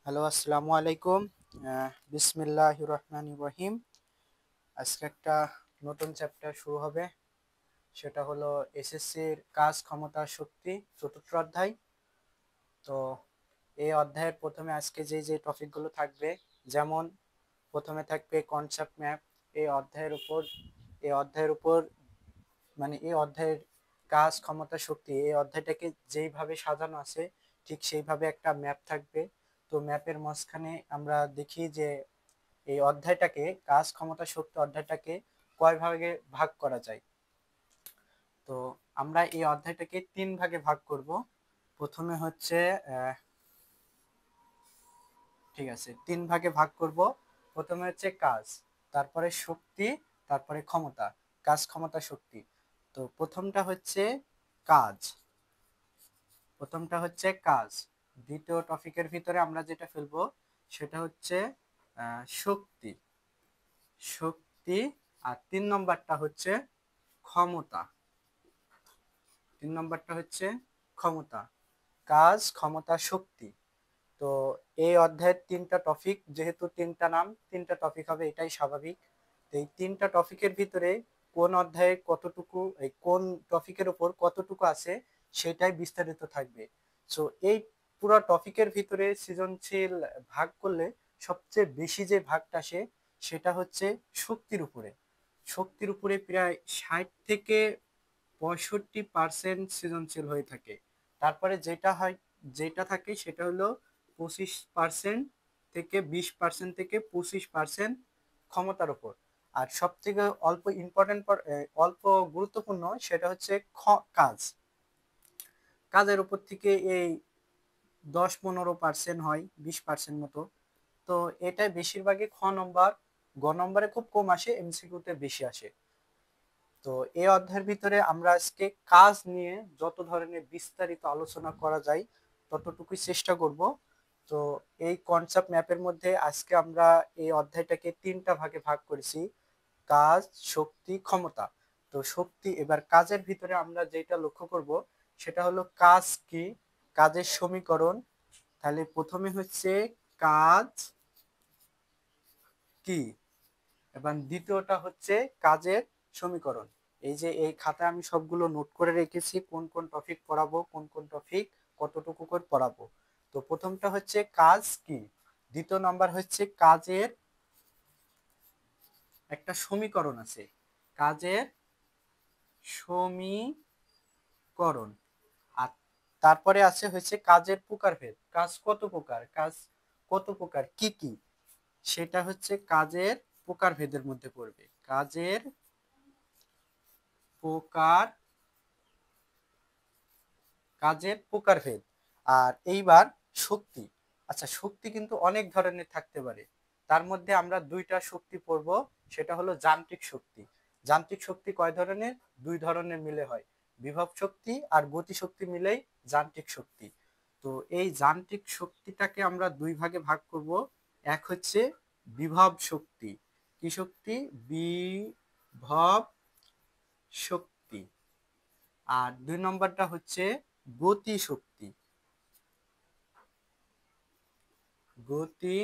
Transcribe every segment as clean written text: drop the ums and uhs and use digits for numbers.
Hello, আসসালামু আলাইকুম। বিসমিল্লাহির রহমানির রহিম। আজকে একটা নতুন চ্যাপ্টার শুরু হবে, সেটা হলো এসএসসির কাজ, ক্ষমতা, শক্তি, চতুর্থ অধ্যায়। তো এই অধ্যায়ের প্রথমে আজকে যে টপিকগুলো থাকবে, যেমন প্রথমে থাকবে কনসেপ্ট ম্যাপ। এই অধ্যায়ের উপর এই অধ্যায়ের উপর মানে এই অধ্যায়ের কাজ, ক্ষমতা, শক্তি এই অধ্যায়টাকে যেইভাবে সাজানো আছে ঠিক সেইভাবে একটা ম্যাপ থাকবে। তো ম্যাপের মাঝখানে আমরা দেখি যে এই অধ্যায়টাকে, কাজ, ক্ষমতা, শক্তি অধ্যায়টাকে কয় ভাগে ভাগ করা যায়। তো আমরা এই অধ্যায়টাকে 3 ভাগে ভাগ করব। প্রথমে হচ্ছে ঠিক আছে, 3 ভাগে ভাগ করব। প্রথমে হচ্ছে কাজ, তারপরে শক্তি, তারপরে ক্ষমতা। কাজ, ক্ষমতা, শক্তি। তো প্রথমটা হচ্ছে কাজ। দ্বিতীয় টপিকের ভিতরে আমরা যেটা ফেলবো সেটা হচ্ছে শক্তি। শক্তি। আর 3 নম্বরটা হচ্ছে ক্ষমতা। 3 নম্বরটা হচ্ছে ক্ষমতা। কাজ, ক্ষমতা, শক্তি। তো এই অধ্যায়ের 3টা টপিক, যেহেতু 3টা নাম, 3টা টপিক হবে, এটাই স্বাভাবিক। তো এই 3টা টপিকের ভিতরে কোন অধ্যায়ে কতটুকু, এই কোন টপিকের উপর কতটুকু আছে সেটাই বিস্তারিত থাকবে। সো এই পুরো টপিকের ভিতরে সৃজনশীল ভাগ করলে সবচেয়ে বেশি যে ভাগটা আসে সেটা হচ্ছে শক্তির উপরে। শক্তির উপরে প্রায় 60 থেকে 65% সৃজনশীল হয়ে থাকে। তারপরে যেটা থাকে সেটা হলো 25% থেকে 25% ক্ষমতার উপর। আর সব থেকে অল্প গুরুত্বপূর্ণ সেটা হচ্ছে কাজ। কাজের উপর থেকে এই 10-15% হয়, 20% মতো। তো এটাই বেশিরভাগই নম্বর। নম্বরে খুব কম আসে, এমসিকিউতে বেশি আসে। তো এই অধ্যায়ের ভিতরে আমরা আজকে কাজ নিয়ে যত ধরনের বিস্তারিত আলোচনা করা যায় ততটুকুই চেষ্টা করব। তো এই কনসেপ্ট ম্যাপের মধ্যে আজকে আমরা এই অধ্যায়টাকে 3টা ভাগে ভাগ করেছি: কাজ, শক্তি, ক্ষমতা। তো শক্তি, এবার কাজের ভিতরে আমরা যেটা লক্ষ্য করব সেটা হলো কাজ কি, কাজের সমীকরণ। তাহলে প্রথমে হচ্ছে কাজ কি, এবং দ্বিতীয়টা হচ্ছে কাজের সমীকরণ। এই যে এই খাতায় আমি সবগুলো নোট করে রেখেছি, কোন কোন টপিক পড়াবো, কোন কোন টপিক কতটুকু করে পড়াবো। তো প্রথমটা হচ্ছে কাজ কি, দ্বিতীয় নাম্বার হচ্ছে কাজের একটা সমীকরণ আছে, কাজের সমীকরণ। আর তারপরে আছে হচ্ছে কাজের প্রকারভেদ, কাজ কত প্রকার কি কি, সেটা হচ্ছে কাজের প্রকারভেদের মধ্যে পড়বে, কাজের প্রকার কাজের প্রকারভেদ। আর এইবার শক্তি। আচ্ছা, শক্তি কিন্তু অনেক ধরনের থাকতে পারে। তার মধ্যে আমরা 2টা শক্তি পড়ব, সেটা হলো যান্ত্রিক শক্তি। যান্ত্রিক শক্তি কয় ধরনের? 2 ধরনের মিলে হয়, বিভব শক্তি আর গতি শক্তি মিলেই যান্ত্রিক শক্তি। তো এই যান্ত্রিক শক্তিটাকে আমরা 2 ভাগে ভাগ করব। এক হচ্ছে বিভব শক্তি। কি শক্তি? বিভব শক্তি। আর 2 নম্বরটা হচ্ছে গতি শক্তি। গতি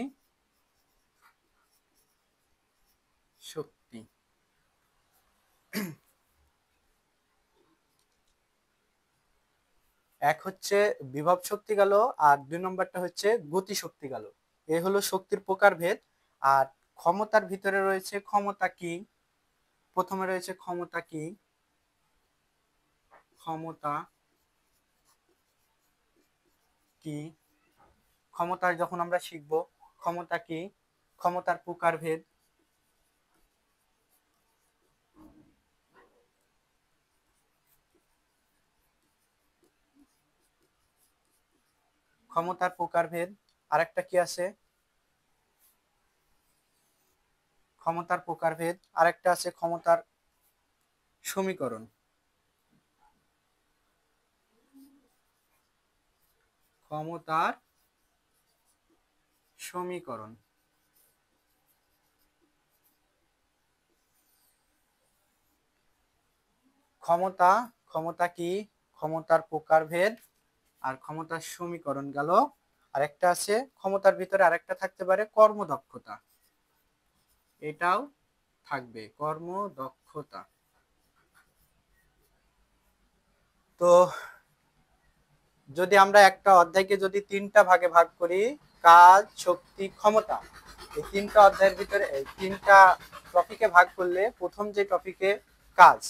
শক্তি। এক হচ্ছে বিভব শক্তি গেল, আর 2 নম্বরটা হচ্ছে গতি শক্তি গেল। এ হলো শক্তির প্রকারভেদ। আর ক্ষমতার ভিতরে রয়েছে ক্ষমতা কি। প্রথমে রয়েছে ক্ষমতা কি। ক্ষমতা কি, ক্ষমতা যখন আমরা শিখব ক্ষমতা কি, ক্ষমতার প্রকারভেদ, ক্ষমতার প্রকারভেদ। আরেকটা কি আছে? ক্ষমতার প্রকারভেদ। আরেকটা আছে ক্ষমতার সমীকরণ। ক্ষমতার সমীকরণ। ক্ষমতা, ক্ষমতা কি, ক্ষমতার প্রকারভেদ আর ক্ষমতার সমীকরণ গেল। আরেকটা আছে ক্ষমতার ভিতরে আরেকটা থাকতে পারে কর্মদক্ষতা, এটাও থাকবে কর্মদক্ষতা। তো যদি আমরা একটা অধ্যায়কে যদি তিনটা ভাগে ভাগ করি, কাজ, শক্তি, ক্ষমতা, এই তিনটা অধ্যায়ের ভিতরে এই তিনটা টপিকে ভাগ করলে প্রথম যে টপিকে কাজ,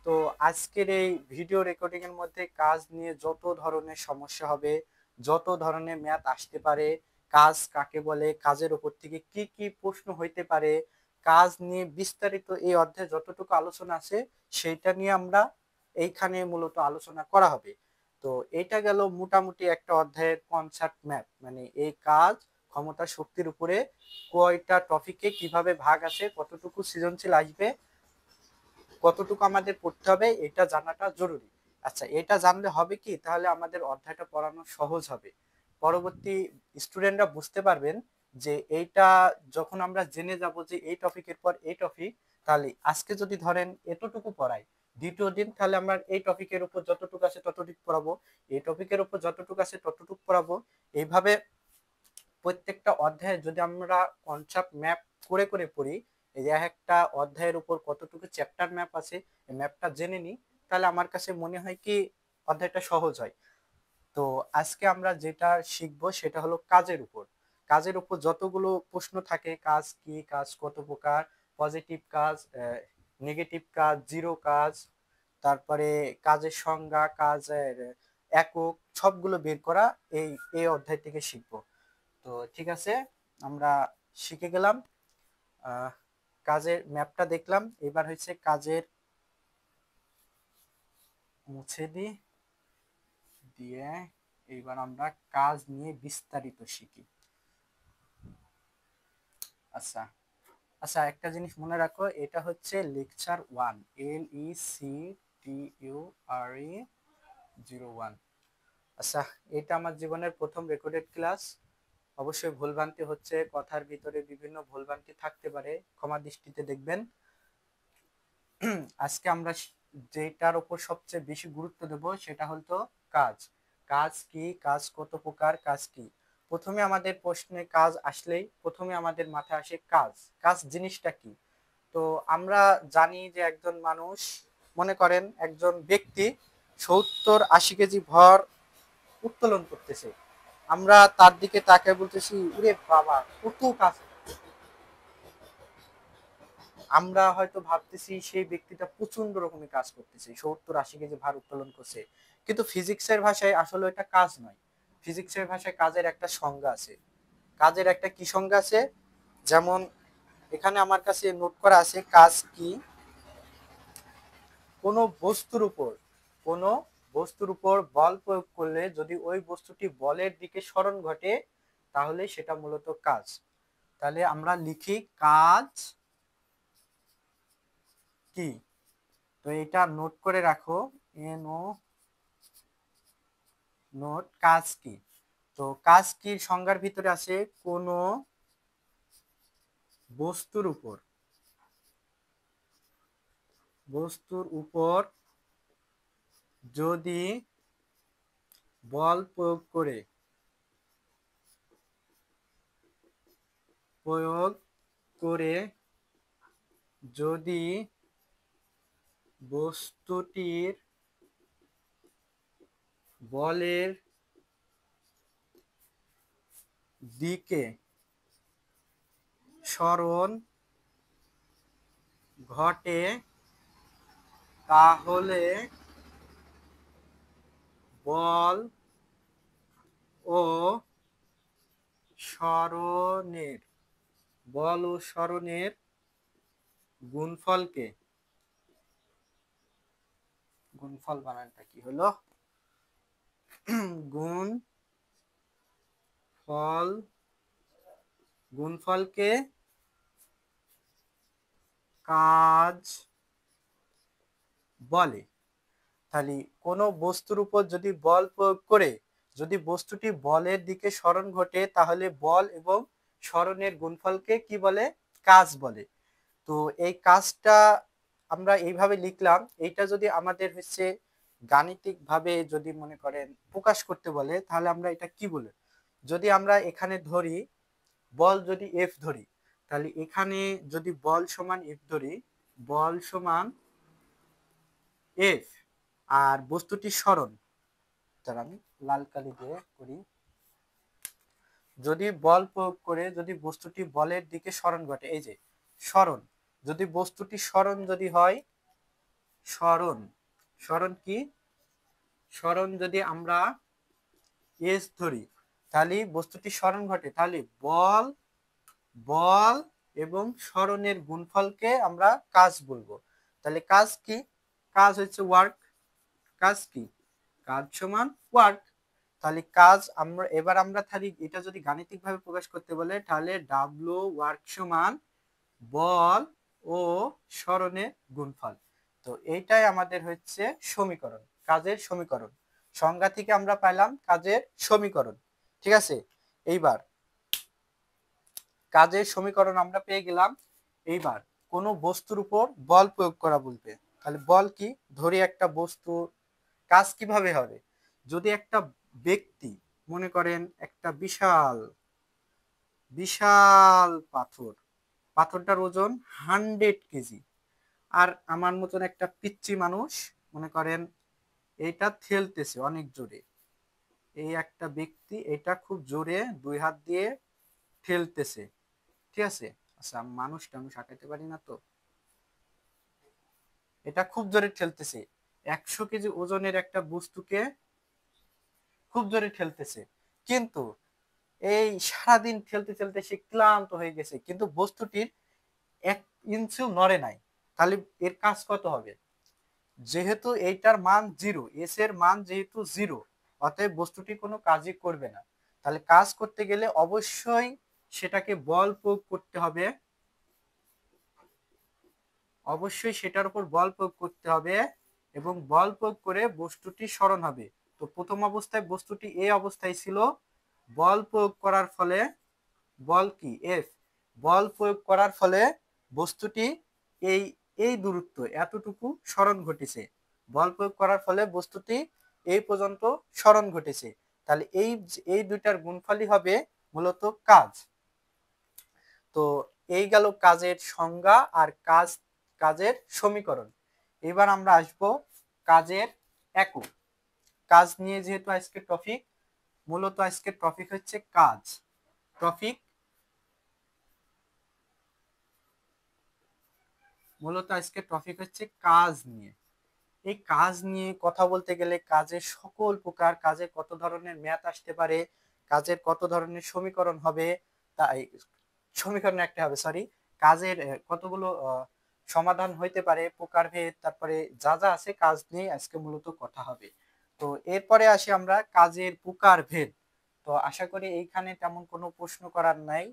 তো আজকের এই ভিডিও রেকর্ডিং এর মধ্যে কাজ নিয়ে যত ধরনের সমস্যা হবে, যত ধরনের ম্যাথ আসতে পারে, কাজ কাকে বলে, কাজের উপর থেকে কি কি প্রশ্ন হইতে পারে, কাজ নিয়ে বিস্তারিত এই অধ্যায়ে যতটুকু আলোচনা আছে সেইটা নিয়ে আমরা এইখানে মূলত আলোচনা করা হবে। তো এটা গেল মোটামুটি একটা অধ্যায়ের কনসেপ্ট ম্যাপ, মানে এই কাজ, ক্ষমতা, শক্তির উপরে কয়টা টপিকে কিভাবে ভাগ আছে, কতটুকু সৃজনশীল আসবে, কতটুকু আমাদের পড়তে হবে, এটা জানাটা জরুরি। আচ্ছা, এটা জানলে হবে কি, তাহলে আমাদের অধ্যায়টা পড়ানো সহজ হবে। পরবর্তী স্টুডেন্টরা বুঝতে পারবেন যে এইটা যখন আমরা জেনে যাব যে এই টপিকের পর এই টপিক, তাহলে আজকে যদি ধরেন এতটুকু পড়াই, দ্বিতীয় দিন তাহলে আমরা এই টপিকের উপর যতটুকু আছে ততটুকু পড়াবো, এই টপিকের উপর যতটুকু আছে ততটুকু পড়াবো। এইভাবে প্রত্যেকটা অধ্যায়ে যদি আমরা কনসেপ্ট ম্যাপ করে করে পড়ি, এই যে একটা অধ্যায়ের উপর কতটুকু চ্যাপ্টার ম্যাপ আছে এই ম্যাপটা জেনে নিই, তাহলে আমার কাছে মনে হয় কি অধ্যায়টা সহজ হয়। তো আজকে আমরা যেটা শিখবো সেটা হলো কাজের উপর। কাজের উপর যতগুলো প্রশ্ন থাকে, কাজ কি, কাজ কত প্রকার, পজিটিভ কাজ, নেগেটিভ কাজ, জিরো কাজ, তারপরে কাজের সংজ্ঞা, কাজের একক, সবগুলো বের করা এই এই অধ্যায় থেকে শিখবো। তো ঠিক আছে, আমরা শিখে গেলাম, কাজের ম্যাপটা দেখলাম, এবার হচ্ছে কাজের মুছে দিই, দিয়ে এইবার আমরা কাজ নিয়ে বিস্তারিত শিখি। আচ্ছা আচ্ছা, একটা জিনিস মনে রাখো, এটা হচ্ছে লেকচার 1, LECTURE 01। আচ্ছা, এটা আমার জীবনের প্রথম রেকর্ডেড ক্লাস। অবশ্যই ভুলভ্রান্তি হচ্ছে, কথার ভিতরে বিভিন্ন ভুলভ্রান্তি থাকতে পারে, ক্ষমা দৃষ্টিতে দেখবেন। আজকে আমরা যেটার উপর সবচেয়ে বেশি গুরুত্ব দেব সেটা হলো কাজ। কাজ কি, কাজ কত প্রকার, কাজ কি। প্রথমে আমাদের প্রশ্নে কাজ আসলেই প্রথমে আমাদের মাথায় আসে কাজ। কাজ জিনিসটা কি? তো আমরা জানি যে একজন মানুষ, মনে করেন একজন ব্যক্তি 70-80 কেজি ভর উত্তোলন করতেছে, আমরা তার দিকে তাকিয়ে বলতেছি ওরে বাবা কত কাজ। আমরা হয়তো ভাবতেছি সেই ব্যক্তিটা প্রচন্ড রকমের কাজ করতেছে, 70-80 কেজি ভার উত্তোলন করছে, কিন্তু ফিজিক্সের ভাষায় আসলে এটা কাজ নয়। ফিজিক্সের ভাষায় কাজের একটা সংজ্ঞা আছে। কাজের একটা কি সংজ্ঞা আছে, যেমন এখানে আমার কাছে নোট করা আছে, কাজ কি, কোনো বস্তুর উপর, কোনো বস্তুর উপর বল প্রয়োগ করলে যদি ওই বস্তুটি বলের দিকে সরণ ঘটে তাহলে সেটা মূলত কাজ। তাহলে আমরা লিখি কাজ কি। তো এটা নোট করে রাখো, NO নোট, কাজ কি। তো কাজ কি সংজ্ঞার ভিতরে আছে কোনো বস্তুর উপর, বস্তুর উপর যদি বল প্রয়োগ করে, প্রয়োগ করে যদি বস্তুটির বলের দিকে সরণ ঘটে তাহলে বল ও সরণের, বল ও সরণের গুণফলকে, গুণফল বানানটা কি হলো, গুণ ফল, গুণফলকে কাজ বলে। তাহলে কোনো বস্তুর উপর যদি বল প্রয়োগ করে যদি বস্তুটি বলের দিকে সরণ ঘটে তাহলে বল এবং সরণের গুণফলকে কি বলে, কাজ বলে। তো এই কাজটা আমরা এইভাবে লিখলাম, এইটা যদি আমাদের হচ্ছে গাণিতিক ভাবে যদি মনে করেন প্রকাশ করতে বলে তাহলে আমরা এটা কি বলে, যদি আমরা এখানে ধরি বল যদি এফ ধরি, তাহলে এখানে যদি বল সমান এফ ধরি, বল সমান এফ, আর বস্তুটি সরণ, তাহলে আমি লাল কালি দিয়ে করি, যদি বল প্রয়োগ করে যদি বস্তুটি বলের দিকে সরণ ঘটে, এই যে সরণ, যদি বস্তুটি সরণ যদি হয়, সরণ, সরণ কি, সরণ যদি আমরা এস ধরি, তাহলে বস্তুটি সরণ ঘটে, তাহলে বল, বল এবং সরণের গুণফলকে আমরা কাজ বলবো। তাহলে কাজ কি, কাজ হচ্ছে ওয়ার্ক, কাজ কি, কাজ সমান ওয়ার্ক। তাহলে কাজ আমরা এবার আমরা থাকি এটা যদি গাণিতিক ভাবে প্রকাশ করতে বলে, তাহলে ডাব্লিউ ওয়ার্ক সমান বল ও সরণের গুণফল। তো এইটাই আমাদের হচ্ছে সমীকরণ, কাজের সমীকরণ। সংজ্ঞা থেকে আমরা পাইলাম কাজের সমীকরণ, ঠিক আছে। এইবার কাজের সমীকরণ আমরা পেয়ে গেলাম। এইবার কোনো বস্তুর উপর বল প্রয়োগ করা বলবে, তাহলে বল কি, ধরি একটা বস্তু, কাজ কিভাবে হবে, যদি একটা ব্যক্তি মনে করেন একটা বিশাল বিশাল পাথর, পাথরটার ওজন 100 কেজি, আর আমার মতন একটা পিচ্চি মানুষ মনে করেন এইটা ঠেলতেছে অনেক জোরে, এই একটা ব্যক্তি এটা খুব জোরে 2 হাত দিয়ে ঠেলতেছে, ঠিক আছে। আচ্ছা মানুষটা আমি সাঁটাইতে পারি না, তো এটা খুব জোরে ঠেলতেছে, 100 কেজি ওজনের একটা বস্তুকে খুব জোরে ঠেলতেছে, কিন্তু এই সারাদিন ঠেলতে ঠেলতে সে ক্লান্ত হয়ে গেছে, কিন্তু বস্তুটির 1 ইঞ্চিও নড়ে নাই। তাহলে এর কাজ কত হবে, যেহেতু এইটার মান 0, এস এর মান যেহেতু 0, অতএব বস্তুটি কোনো কাজই করবে না। তাহলে কাজ করতে গেলে অবশ্যই সেটাকে বল প্রয়োগ করতে হবে, অবশ্যই সেটার উপর বল প্রয়োগ করতে হবে, এবং বল প্রয়োগ করে বস্তুটি সরণ হবে। তো প্রথম অবস্থায় বস্তুটি এই অবস্থায় ছিল, বল প্রয়োগ করার ফলে, বল কি এফ, বল প্রয়োগ করার ফলে বস্তুটি এই এই দূরত্ব এতটুকু সরণ ঘটেছে, বল প্রয়োগ করার ফলে বস্তুটি এই পর্যন্ত সরণ ঘটেছে। তাহলে এই এই দুইটার গুণফলই হবে মূলত কাজ। তো এই গেল কাজের সংজ্ঞা আর কাজের সমীকরণ। এবার আমরা আসব কাজের একক। কাজ নিয়ে যেহেতু আজকে টপিক, মূলত আজকে টপিক হচ্ছে কাজ, টপিক মূলত আজকে টপিক হচ্ছে কাজ নিয়ে। এই কাজ নিয়ে কথা বলতে গেলে কাজের সকল প্রকার, কাজের কত ধরনের ম্যাথ আসতে পারে, কাজের কত ধরনের সমীকরণ হবে, তাই সমীকরণ একটা হবে, সরি, কাজের কতগুলো সমাধান হইতে পারে, প্রকারভেদ, তারপরে যা যা আছে কাজ নিয়ে আজকে মূলত কথা হবে। তো এরপরে আসি আমরা কাজের প্রকারভেদ। তো আশা করি এইখানে তেমন কোনো প্রশ্ন করার নাই।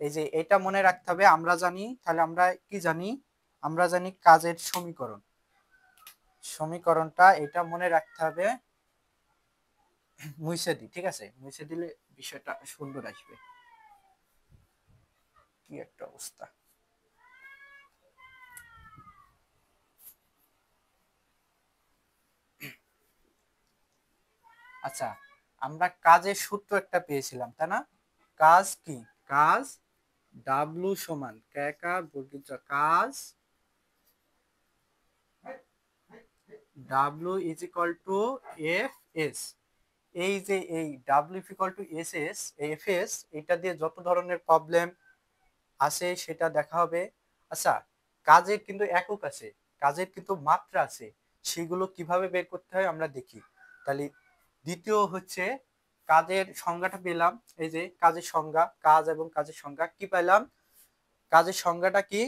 এই যে এটা মনে রাখতে হবে, আমরা জানি, তাহলে আমরা কি জানি, আমরা জানি কাজের সমীকরণ, সমীকরণটা এটা মনে রাখতে হবে, মুছে দিই, ঠিক আছে, মুছে দিলে বিষয়টা সুন্দর আসবে। কি একটা অবস্থা, আচ্ছা আমরা কাজের সূত্র একটা পেয়েছিলাম, তাই না, কাজ কি, কাজ ডাব্লু সমান কার বর্গিত কাজ W is equal to F S. এই যে এই W equal to S S, F S, এটা দিয়ে যত ধরনের প্রবলেম আছে সেটা দেখা হবে। আচ্ছা কাজের কিন্তু একক আছে, কাজের কিন্তু মাত্রা আছে, সেগুলো কিভাবে বের করতে হয় আমরা দেখি। তাহলে দ্বিতীয় হচ্ছে কাজের সংজ্ঞাটা পেলাম, এই যে কাজের সংজ্ঞা, কাজ এবং কাজের সংজ্ঞা কি পেলাম, কাজের সংজ্ঞাটা কি,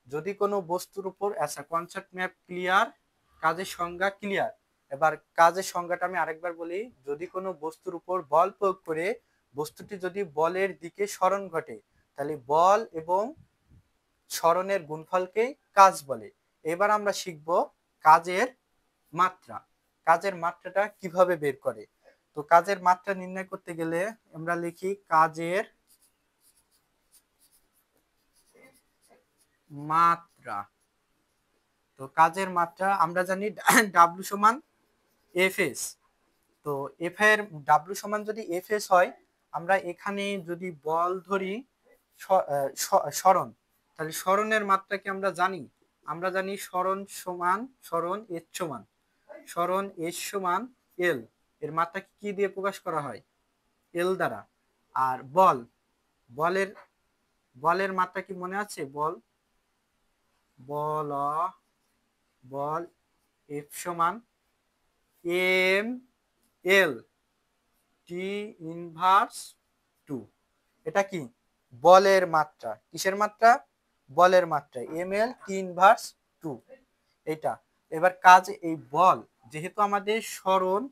যদি কোনো বস্তুর উপর, আচ্ছা কনসেপ্ট ম্যাপ ক্লিয়ার, কাজের সংজ্ঞা ক্লিয়ার। এবার কাজের সংজ্ঞাটা আমি আরেকবার বলি, যদি কোনো বস্তুর উপর বল প্রয়োগ করে বস্তুটি যদি বলের দিকে সরণ ঘটে, তাহলে বল এবং সরণের গুণফলকে কাজ বলে। এবার আমরা শিখব কাজের মাত্রা, কাজের মাত্রাটা কিভাবে বের করে। তো কাজের মাত্রা নির্ণয় করতে গেলে আমরা লিখি কাজের মাত্রা। তো কাজের মাত্রা আমরা জানি ডাব্লু সমান এফ এস। তো এফ এর ডাব্লু সমান যদি এফ এস হয়, আমরা এখানে যদি বল ধরি সরণ, তাহলে সরণের মাত্রা কি আমরা জানি? আমরা জানি সরণ সমান সরণ এস সমান সরণ এস সমান এল। এর মাত্রা কি দিয়ে প্রকাশ করা হয়? এল দ্বারা। আর বলের বলের মাত্রা কি মনে আছে? বল বল এফ সমান এম এল টি ইনভার্স 2। এটা কি? বলের মাত্রা। কিসের মাত্রা? বলের মাত্রা, এম এল টি ইনভার্স 2। এটা এবার কাজ, এই বল যেহেতু আমাদের সরণ,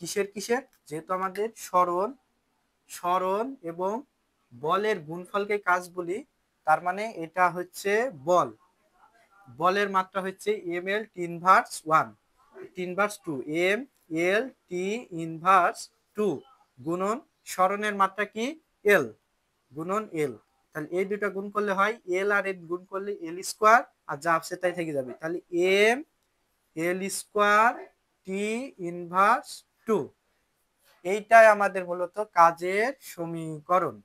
কিসের যেহেতু আমাদের সরণ এবং বলের গুণফলকে কাজ বলি, তার মানে এটা হচ্ছে বলের মাত্রা হচ্ছে M L T inverse 1 T inverse 2, M L T inverse 2 গুণন সরণের মাত্রা কি? এল গুণন এল। তাহলে এই দুটো গুণ করলে হয় এল আর এল গুণ করলে এল স্কোয়ার, আর যা আছে তাই থেকে যাবে। তাহলে M L square T inverse 2, এইটাই আমাদের মূলত কাজের সমীকরণ।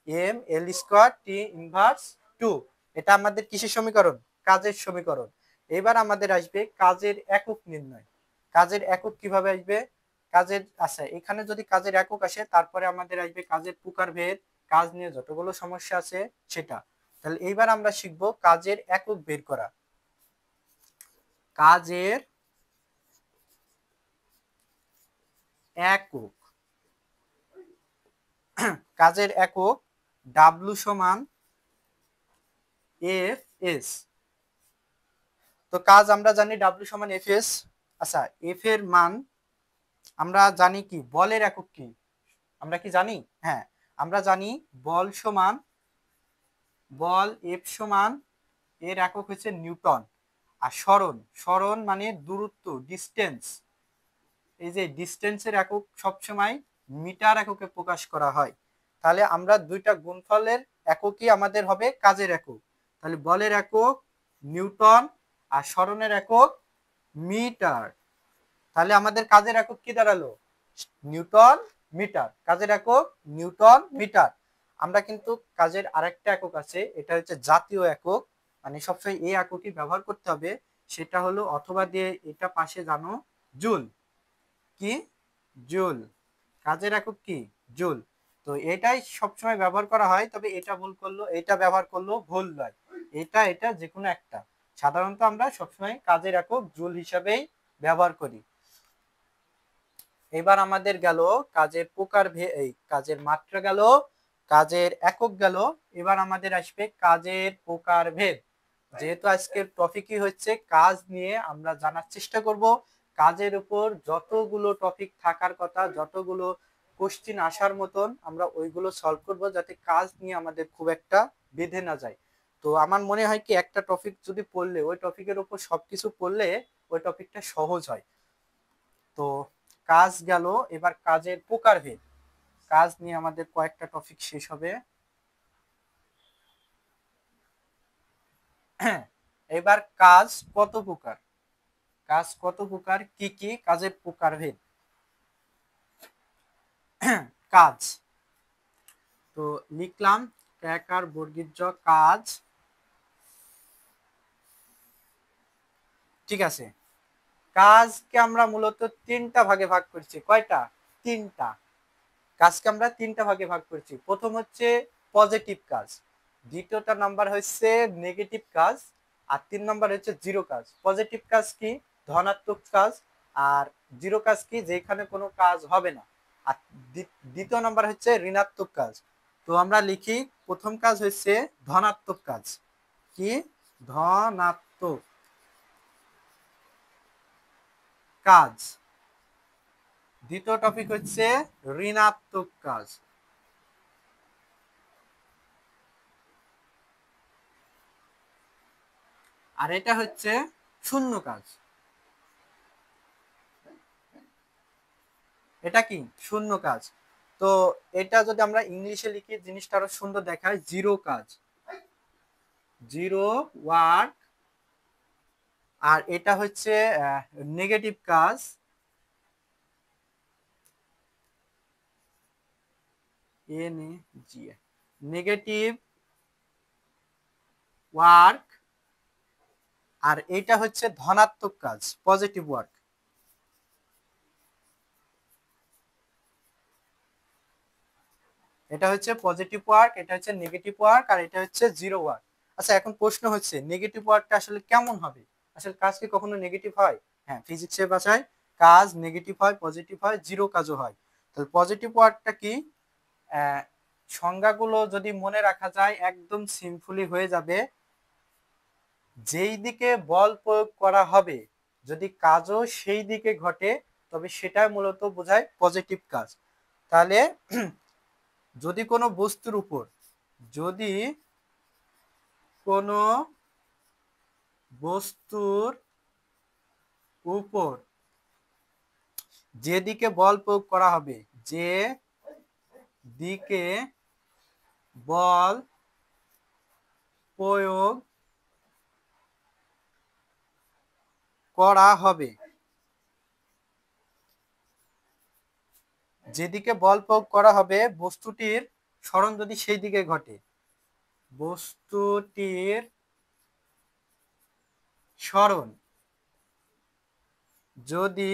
M L square T inverse 2, এটা আমাদের কিসের সমীকরণ? কাজের সমীকরণ। এবার আমাদের আসবে কাজের একক নির্ণয়। কাজের একক কিভাবে আসবে? আচ্ছা, এখানে যদি কাজের একক আসে, তারপরে আমাদের আসবে কাজের প্রকারভেদ, কাজ নিয়ে যতগুলো সমস্যা আছে সেটা। তাহলে এইবার আমরা শিখব কাজের একক বের করা। কাজের একক কাজের একক ডাব্লু সমান এফ এস। তো কাজ আমরা জানি ডাব্লু সমান এফ এস। আচ্ছা, এফ এর মান আমরা জানি কি? বলের একক কি আমরা কি জানি? হ্যাঁ, আমরা জানি বল এফ সমান এর একক হচ্ছে নিউটন। আর সরণ মানে দূরত্ব, ডিস্টেন্স। এই যে ডিস্টেন্সের একক সবসময় মিটার এককে প্রকাশ করা হয়। তাহলে আমরা দুইটা গুণফলের এককই আমাদের হবে কাজের একক। তাহলে বলের একক নিউটন আর সরণের একক মিটার। তাহলে আমাদের কাজের একক কি দাঁড়ালো? Newton metre. কাজের একক নিউটন মিটার। আমরা কিন্তু কাজের আরেকটা একক আছে, এটা হচ্ছে জাতীয় একক, মানে সবসময় এই এককই ব্যবহার করতে হবে। সেটা হলো, অথবা দিয়ে এটা পাশে জানো, জুল। কি? জুল। কাজের একক কি? জুল। তো এটাই সবসময় ব্যবহার করা হয়, তবে এটা ব্যবহার করলো ভুল নয়। এটা যে কোনো একটা, সাধারণত আমরা সবসময় কাজের একক জুল হিসাবেই ব্যবহার করি। এবার আমাদের গেল কাজের কাজের মাত্রা গেল, কাজের একক গেল। এবার আমাদের আসবে কাজের প্রকারভেদ। যেহেতু আজকের টপিকই হচ্ছে কাজ নিয়ে, আমরা জানার চেষ্টা করব কাজের উপর যতগুলো টপিক থাকার কথা, যতগুলো কোশ্চিন আসার মতন, আমরা ওইগুলো সলভ করব, যাতে কাজ নিয়ে আমাদের খুব একটা বেঁধে না যায়। তো আমার মনে হয় কি, একটা টপিক যদি পড়লে ওই টপিকের উপর সবকিছু পড়লে ওই টপিকটা সহজ হয়। তো কাজ গেল, এবার কাজের প্রকারভেদ। কাজ নিয়ে আমাদের কয়েকটা টপিক শেষ হবে। এবার কাজ কত প্রকার, কি কি কাজের প্রকারভেদ। কাজ তো লিখলাম ক্যাকার বর্গীর জ কাজ। ঠিক আছে, কাজকে আমরা মূলত তিনটা ভাগে ভাগ করছি। কয়টা? তিনটা। কাজকে আমরা তিনটা ভাগে ভাগ করছি। প্রথম হচ্ছে পজিটিভ কাজ, দ্বিতীয়টা নাম্বার হচ্ছে নেগেটিভ কাজ, আর 3 নাম্বার হচ্ছে জিরো কাজ। পজিটিভ কাজ কি? ধনাত্মক কাজ। আর জিরো কাজ কি? যেখানে কোনো কাজ হবে না। আর দ্বিতীয় নাম্বার হচ্ছে ঋণাত্মক কাজ। তো আমরা লিখি, প্রথম কাজ হচ্ছে ধনাত্মক কাজ। কি? ধনাত্মক কাজ। দ্বিতীয় টপিক হচ্ছে ঋণাত্মক কাজ। আর এটা হচ্ছে শূন্য কাজ। এটা কি? শূন্য কাজ। তো এটা যদি আমরা ইংলিশে লিখি, জিনিসটা আরো সুন্দর দেখায়, জিরো কাজ, জিরো ওয়ার্ক। আর এটা হচ্ছে নেগেটিভ কাজ, NAGA নেগেটিভ ওয়ার্ক, আর এটা হচ্ছে ধনাত্মক কাজ, পজিটিভ ওয়ার্ক। এটা হচ্ছে পজিটিভ ওয়ার্ক, এটা হচ্ছে নেগেটিভ ওয়ার্ক, আর এটা হচ্ছে জিরো ওয়ার্ক। আচ্ছা, এখন প্রশ্ন হচ্ছে নেগেটিভ ওয়ার্কটা আসলে কেমন হবে? আসলে কাজ কি কখনো নেগেটিভ হয়? হ্যাঁ, ফিজিক্সের ভাষায় কাজ নেগেটিভ হয়, পজিটিভ হয়, জিরো কাজও হয়। তাহলে পজিটিভ ওয়ার্কটা কি? সংজ্ঞাগুলো যদি মনে রাখা যায় একদম সিম্পলি হয়ে যাবে। যেই দিকে বল প্রয়োগ করা হবে যদি কাজও সেই দিকে ঘটে, তবে সেটা মূলত বোঝায় পজিটিভ কাজ। তাহলে যদি কোনো বস্তুর উপর, যদি কোনো বস্তুর উপর যেদিকে বল প্রয়োগ করা হবে, যে দিকে বল প্রয়োগ করা হবে, যেদিকে বল প্রয়োগ করা হবে বস্তুটির সরণ যদি সেই দিকে ঘটে, বস্তুটির সরণ যদি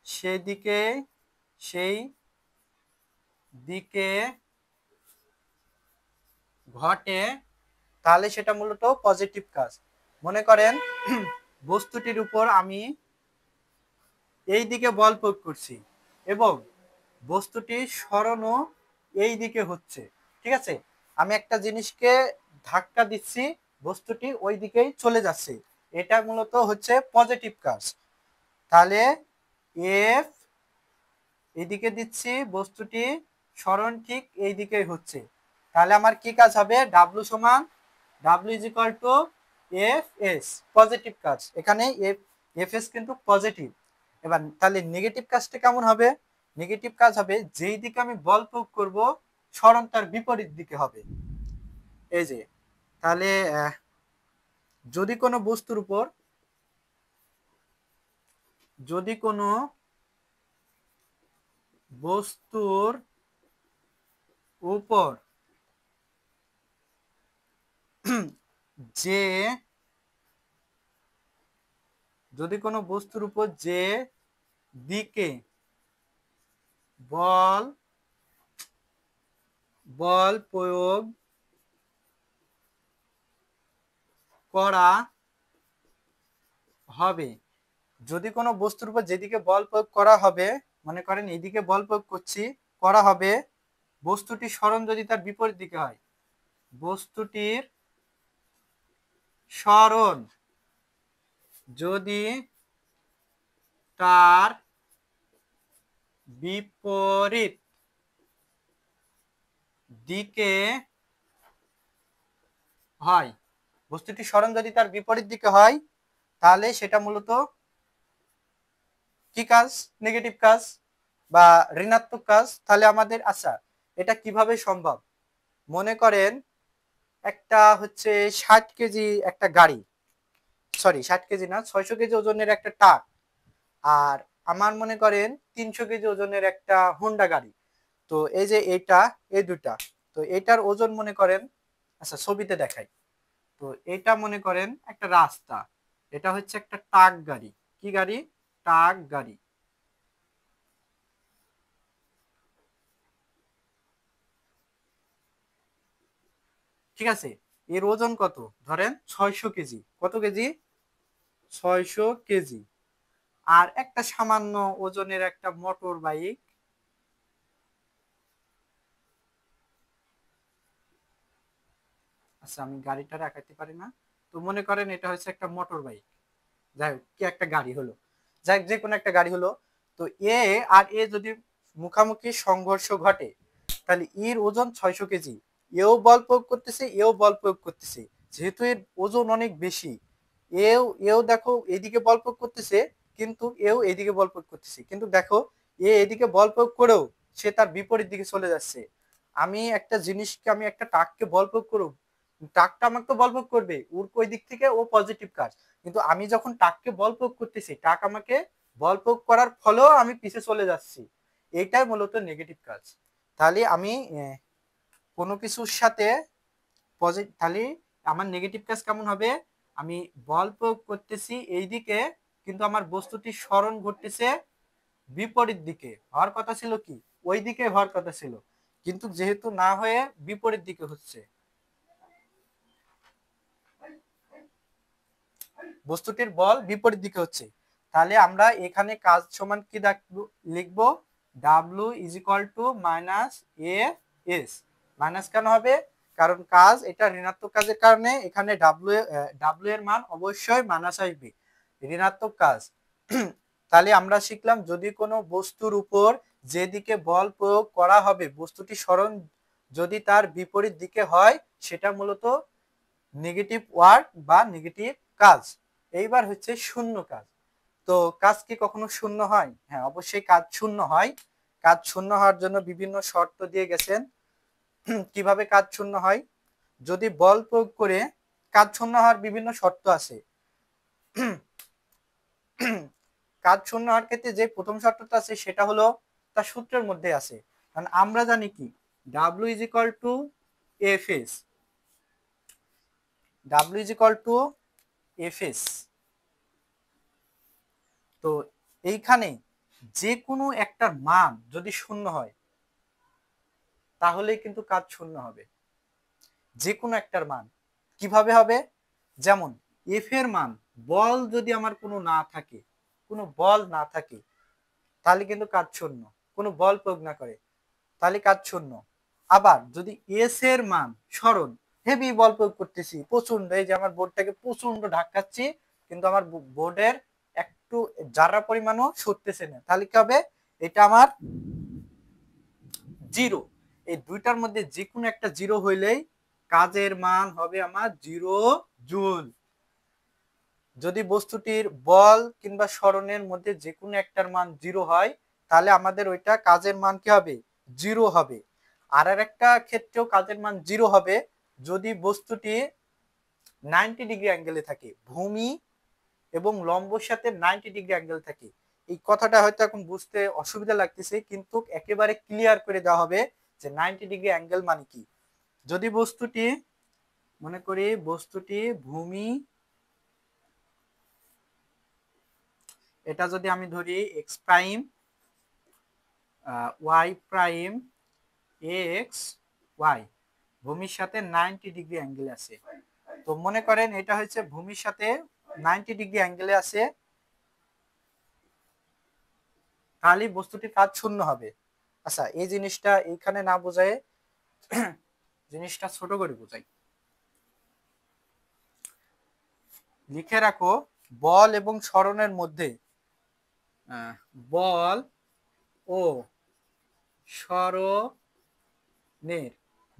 সেই দিকে ঘটে, তাহলে সেটা মূলত পজিটিভ কাজ। মনে করেন বস্তুটির উপর আমি এই দিকে বল প্রয়োগ করছি এবং বস্তুটির সরণও এই দিকে হচ্ছে, ঠিক আছে? আমি একটা জিনিসকে ধাক্কা দিচ্ছি, বস্তুটি ওই দিকেই চলে যাচ্ছে, এটা মূলত হচ্ছে পজিটিভ কাজ। তাহলে এফ এদিকে দিচ্ছি, বস্তুটি সরণ ঠিক এই দিকেই হচ্ছে, তাহলে আমার কি কাজ হবে? ডাব্লু সমান W is equal to F S, positive কাজ। এখানে এফ এস কিন্তু পজিটিভ। এবার তাহলে নেগেটিভ কাজটা কেমন হবে? নেগেটিভ কাজ হবে যেই দিকে আমি বল প্রয়োগ করব সরণ তার বিপরীত দিকে হবে। এই যে, তাহলে যদি কোনো বস্তুর উপর, যদি কোনো বস্তুর উপর যে, যদি কোনো বস্তুর উপর যে দিকে বল প্রয়োগ করা হবে, যদি কোনো বস্তুর উপর যেদিকে বল প্রয়োগ করা হবে, মনে করেন এইদিকে বল প্রয়োগ করা হবে, বস্তুটির সরণ যদি তার বিপরীত দিকে হয়, বস্তুটির সরণ যদি তার বিপরীত দিকে হয়, বস্তুটির সরণ যদি তার বিপরীত দিকে হয়, তাহলে সেটা মূলত কি কাজ? নেগেটিভ কাজ বা ঋণাত্মক কাজ। তাহলে আমাদের, আচ্ছা, এটা কিভাবে সম্ভব? মনে করেন একটা হচ্ছে 60 কেজি একটা গাড়ি, সরি 60 কেজি না, 600 কেজি ওজনের একটা ট্রাক, আর আমার মনে করেন 300 কেজি ওজনের একটা হোন্ডা গাড়ি। তো এই যে এইটা, এই দুটা, তো এটার ওজন মনে করেন, আচ্ছা ছবিতে দেখাই, তো এটা মনে করেন একটা রাস্তা, এটা হচ্ছে একটা ট্রাক গাড়ি। কি গাড়ি? ট্রাক গাড়ি। ঠিক আছে, এর ওজন কত? ধরেন 600 কেজি। কত কেজি? 600 কেজি। আর একটা সামান্য ওজনের একটা মোটর বাইক, আচ্ছা আমি গাড়িটা রাখাইতে পারি না, তো মনে করেন এটা হচ্ছে একটা মোটর বাইক, যাই হোক কি একটা গাড়ি হলো, যাই যে কোনো একটা গাড়ি হলো। তো এ আর এ যদি মুখামুখি সংঘর্ষ ঘটে, তাহলে এর ওজন 600 কেজি, এও বল প্রয়োগ করতেছে, এও বল প্রয়োগ করতেছে, যেহেতু এর ওজন অনেক বেশি, এও এও দেখো এদিকে বল প্রয়োগ করতেছে, কিন্তু এও এদিকে বল প্রয়োগ করতেছে, কিন্তু দেখো এ এদিকে বল প্রয়োগ করেও সে তার বিপরীত দিকে চলে যাচ্ছে। আমি একটা জিনিসকে, আমি একটা ট্রাককে বল প্রয়োগ করব, ট্রাকটা আমাকে তো বল প্রয়োগ করবে, ওর ওই দিক থেকে ও পজিটিভ কাজ, কিন্তু আমি যখন ট্রাককে বল প্রয়োগ করতেছি, ট্রাক আমাকে বল প্রয়োগ করার ফলেও আমি পিছে চলে যাচ্ছি। এটাই মূলত নেগেটিভ কাজ। তাহলে আমি কোনো কিছুর সাথে তাহলে আমার নেগেটিভ কাজ কেমন হবে? আমি বল প্রয়োগ করতেছি এই দিকে, কিন্তু আমার বস্তুটির সরণ ঘটতেছে বিপরীত দিকে। হওয়ার কথা ছিল কি ওই দিকে হওয়ার কথা ছিল, কিন্তু যেহেতু না হয়ে বিপরীত দিকে হচ্ছে, বস্তুটির বল বিপরীত দিকে হচ্ছে, তাহলে আমরা এখানে কাজ সমান কি লিখবো? W is equal two minus A S. Minus কেন হবে? কারণ কাজ এটা ঋণাত্মক কাজের কারণে এখানে ডাব্লিউ এর মান অবশ্যই মাইনাস আসবে, ঋণাত্মক কাজ। তাহলে আমরা শিখলাম যদি কোনো বস্তুর উপর যেদিকে বল প্রয়োগ করা হবে বস্তুটি সরণ যদি তার বিপরীত দিকে হয় সেটা মূলত নেগেটিভ ওয়ার্ক বা নেগেটিভ কাজ। এইবার হচ্ছে শূন্য কাজ। তো কাজ কি কখনো শূন্য হয়? হ্যাঁ, অবশ্যই কাজ শূন্য হয়। কাজ শূন্য হওয়ার জন্য বিভিন্ন শর্ত দিয়ে গেছেন। কিভাবে কাজ শূন্য হয়? যদি বল প্রয়োগ করে কাজ শূন্য হওয়ার বিভিন্ন শর্ত আছে। কাজ শূন্য হওয়ার ক্ষেত্রে যে প্রথম শর্তটা আছে সেটা হলো তার সূত্রের মধ্যে আছে। কারণ আমরা জানি কি W is equal to F S, W is equal to F S. তো এইখানে যে কোনো একটা মান যদি শূন্য হয় তাহলেই কিন্তু কাজ শূন্য হবে। যে কোনো একটার মান কিভাবে হবে? যেমন এফ এর মান, বল যদি আমার কোনো না থাকে, কোনো বল না থাকে তাহলে কিন্তু কাজ শূন্য, কোনো বল প্রয়োগ না করে তাহলে কাজ শূন্য। আবার যদি এস এর মান সরণ, হেভি বল প্রয়োগ করতেছি প্রচন্ড, এই যে আমার বোর্ডটাকে প্রচন্ড ধাক্কাচ্ছি কিন্তু আমার বোর্ডের একটু যারা পরিমাণও সরতেছে না, তাহলে কি হবে? এটা আমার জিরো। এই দুইটার মধ্যে যে কোনো একটা জিরো হইলেই কাজের মান হবে আমার 0 জুল। যদি বস্তুটির বল কিংবা সরণের মধ্যে যে কোনো একটার মান 0 হয় তাহলে আমাদের ওইটা কাজের মান কি হবে? 0 হবে। আর একটা ক্ষেত্রেও কাজের মান 0 হবে যদি বস্তুটি 90 ডিগ্রি অ্যাঙ্গেলে থাকে, ভূমি এবং লম্বর সাথে 90 ডিগ্রি অ্যাঙ্গেল থাকে। এই কথাটা হয়তো এখন বুঝতে অসুবিধা লাগতেছে, কিন্তু একেবারে ক্লিয়ার করে দেওয়া হবে যে 90 ডিগ্রি অ্যাঙ্গেল মানে কি। যদি বস্তুটি মনে করি বস্তুটি ভূমি, এটা যদি আমি ধরি X prime, Y prime, X Y, ভূমির সাথে 90 ডিগ্রি অ্যাঙ্গেল আছে। তো মনে করেন এটা হচ্ছে ভূমির সাথে 90 ডিগ্রি অ্যাঙ্গেলে আছে, তাহলে বস্তুটির কাজ শূন্য হবে। আচ্ছা, এই জিনিসটা এইখানে না বোঝায় জিনিসটা ছোট করে বোঝাই। লিখে রাখো বল এবং সরণের মধ্যে, বল ও সরণের,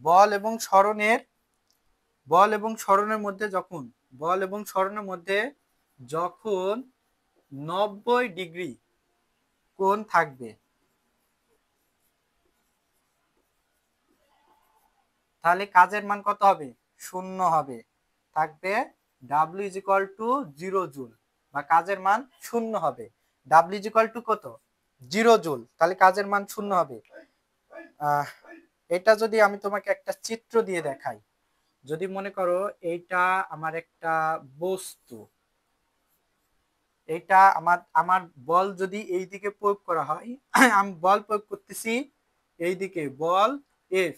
বল এবং সরণের, বল এবং সরণের মধ্যে যখন, বল এবং সরণের মধ্যে যখন 90 ডিগ্রি কোণ থাকবে তাহলে কাজের মান কত হবে? শূন্য হবে। থাকবে W is equal two 0 joule, বা কাজের মান শূন্য হবে। ডাব্লিউ ইজ ইকুয়াল টু কত? 0 জুল, তাহলে কাজের মান শূন্য হবে। এটা যদি আমি তোমাকে একটা চিত্র দিয়ে দেখাই, যদি মনে করো এইটা আমার একটা বস্তু, এটা আমার আমার বল যদি এই দিকে প্রয়োগ করা হয়, আমি বল প্রয়োগ করতেছি এই দিকে বল এফ,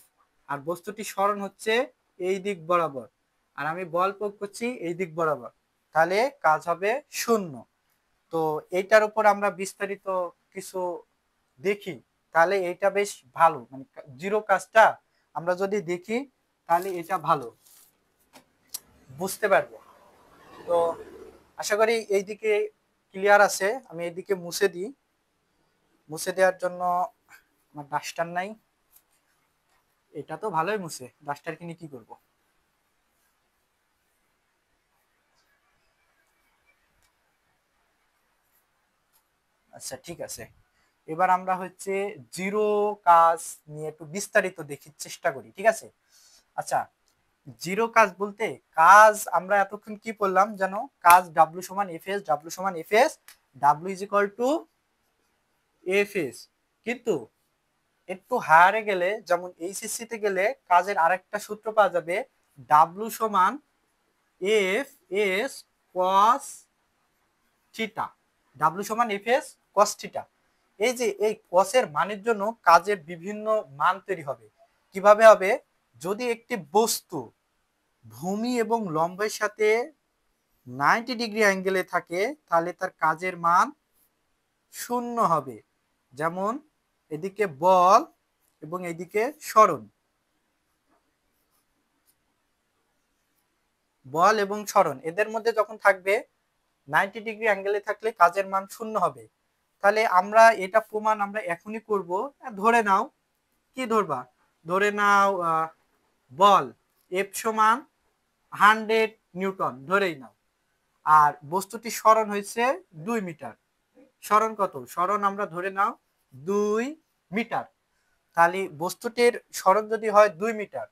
আর বস্তুটি সরণ হচ্ছে এই দিক বরাবর, আর আমি বল প্রয়োগ করছি এই দিক বরাবর, তাহলে কাজ হবে শূন্য। তো এইটার উপর আমরা বিস্তারিত কিছু দেখি, তাহলে এটা বেশ ভালো, মানে জিরো কাজটা আমরা যদি দেখি তাহলে এটা ভালো বুঝতে পারবো। তো আশা করি এইদিকে ক্লিয়ার আছে। আমি এইদিকে মুছে দিই, মুছে দেওয়ার জন্য আমার ডাস্টার নাই। এটা তো ভালোই মুছে, ডাস্টার কিনে কি করব। আচ্ছা ঠিক আছে, এবার আমরা হচ্ছে জিরো কাজ নিয়ে একটু বিস্তারিত দেখির চেষ্টা করি, ঠিক আছে? আচ্ছা, জিরো কাজ বলতে কাজ আমরা এতক্ষণ কি বললাম জানো? কাজ ডাব্লিউ সমান এফ এস, ডাব্লিউ সমান F S, W is equal to F S. কিন্তু একটু হায়ারে গেলে, যেমন এইচএসসি তে গেলে কাজের আরেকটা সূত্র পাওয়া যাবে, ডাব্লু সমান F S cos theta. W সমান এফ এস কস থিটা। এই যে এই কসের মানের জন্য কাজের বিভিন্ন মান তৈরি হবে। কিভাবে হবে? যদি একটি বস্তু ভূমি এবং লম্বের সাথে 90 ডিগ্রি অ্যাঙ্গেলে থাকে, তাহলে তার কাজের মান 0 হবে। যেমন এদিকে বল এবং এদিকে সরণ, বল এবং সরণ এদের মধ্যে যখন থাকবে 90 ডিগ্রি অ্যাঙ্গেলে থাকলে কাজের মান 0 হবে। তাহলে আমরা এটা প্রমাণ আমরা এখনই করব। ধরে নাও, কি ধরবা? ধরে নাও বল এফ সমান 100 নিউটন ধরেই নাও, আর বস্তুটি সরণ হয়েছে 2 মিটার। সরণ কত? সরণ আমরা ধরে নাও 2 মিটার। তাহলে বস্তুটির সরণ যদি হয় 2 মিটার,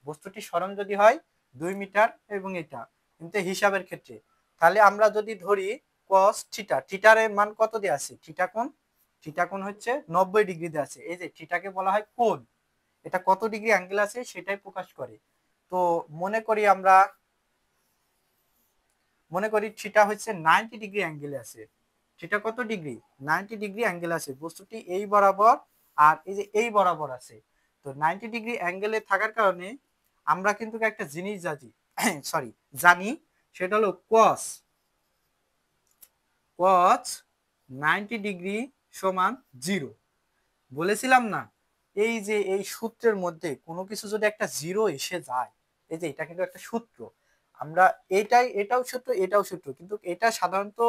বস্তুটির সরণ যদি হয় 2 মিটার, এবং এটা কিন্তু হিসাবের ক্ষেত্রে, তাহলে আমরা যদি ধরি cos থিটা, থিটার এর মান কত দেয়া আছে? থিটা কোণ, থিটা কোণ হচ্ছে 90 ডিগ্রি দেয়া আছে। এই যে থিটাকে বলা হয় কোণ, এটা কত ডিগ্রি অ্যাঙ্গেল আছে সেটাই প্রকাশ করে। তো মনে করি থিটা হচ্ছে 90 ডিগ্রি অ্যাঙ্গেলে আছে। থিটা কত ডিগ্রি? 90 ডিগ্রি অ্যাঙ্গেল আছে। বস্তুটি এই বরাবর আর এই যে এই বরাবর আছে। তো 90 ডিগ্রি অ্যাঙ্গেলে থাকার কারণে আমরা কিন্তু একটা জিনিস জানি, সেটা হলো cos 90 ডিগ্রি সমান 0। বলেছিলাম না, এই যে এই সূত্রের মধ্যে কোনো কিছু যদি একটা 0 এসে যায়, এই যে এটা কিন্তু একটা সূত্র। আমরা এটাও সূত্র, এটাও সূত্র, কিন্তু এটা সাধারণত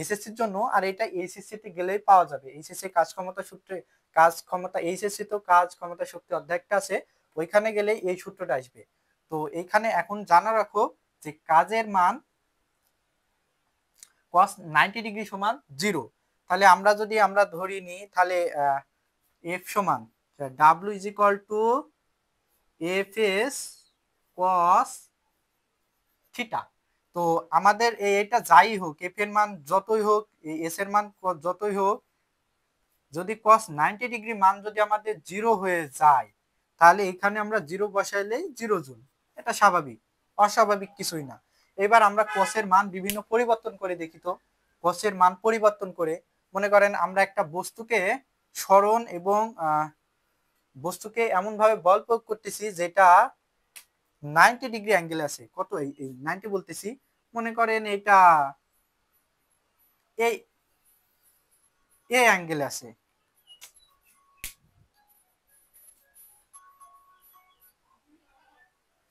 এসএসসির জন্য, আর এটা এইচএসসি তে গেলেই পাওয়া যাবে। এইচএসসি কাজ ক্ষমতা সূত্রে, কাজ ক্ষমতা, এইচএসসি তো কাজ ক্ষমতা শক্তি অধ্যায়টা আছে, ওইখানে গেলেই এই সূত্রটা আসবে। তো এইখানে এখন জানা রাখো যে কাজের মান cos 90 ডিগ্রি সমান 0। তাহলে আমরা ধরি নিই, তাহলে এফ সমান W is equal to F S cos theta. তো আমাদের এটা যাই হোক, এফ এর মান যতই হোক, এস এর মান যতই হোক, যদি cos 90 ডিগ্রি মান যদি আমাদের 0 হয়ে যায়, তাহলে এখানে আমরা 0 বসাইলেই 0 জুল। এটা স্বাভাবিক, অস্বাভাবিক কিছুই না। এবার আমরা cos এর মান বিভিন্ন পরিবর্তন করে দেখি। তো cos এর মান পরিবর্তন করে, মনে করেন আমরা একটা বস্তুকে সরণ এবং বস্তুকে এমন ভাবে বল প্রয়োগ করতেছি যেটা 90 ডিগ্রি অ্যাঙ্গেল আছে। কত? এই 90 বলতেছি, মনে করেন এটা এই এই অ্যাঙ্গেল আছে।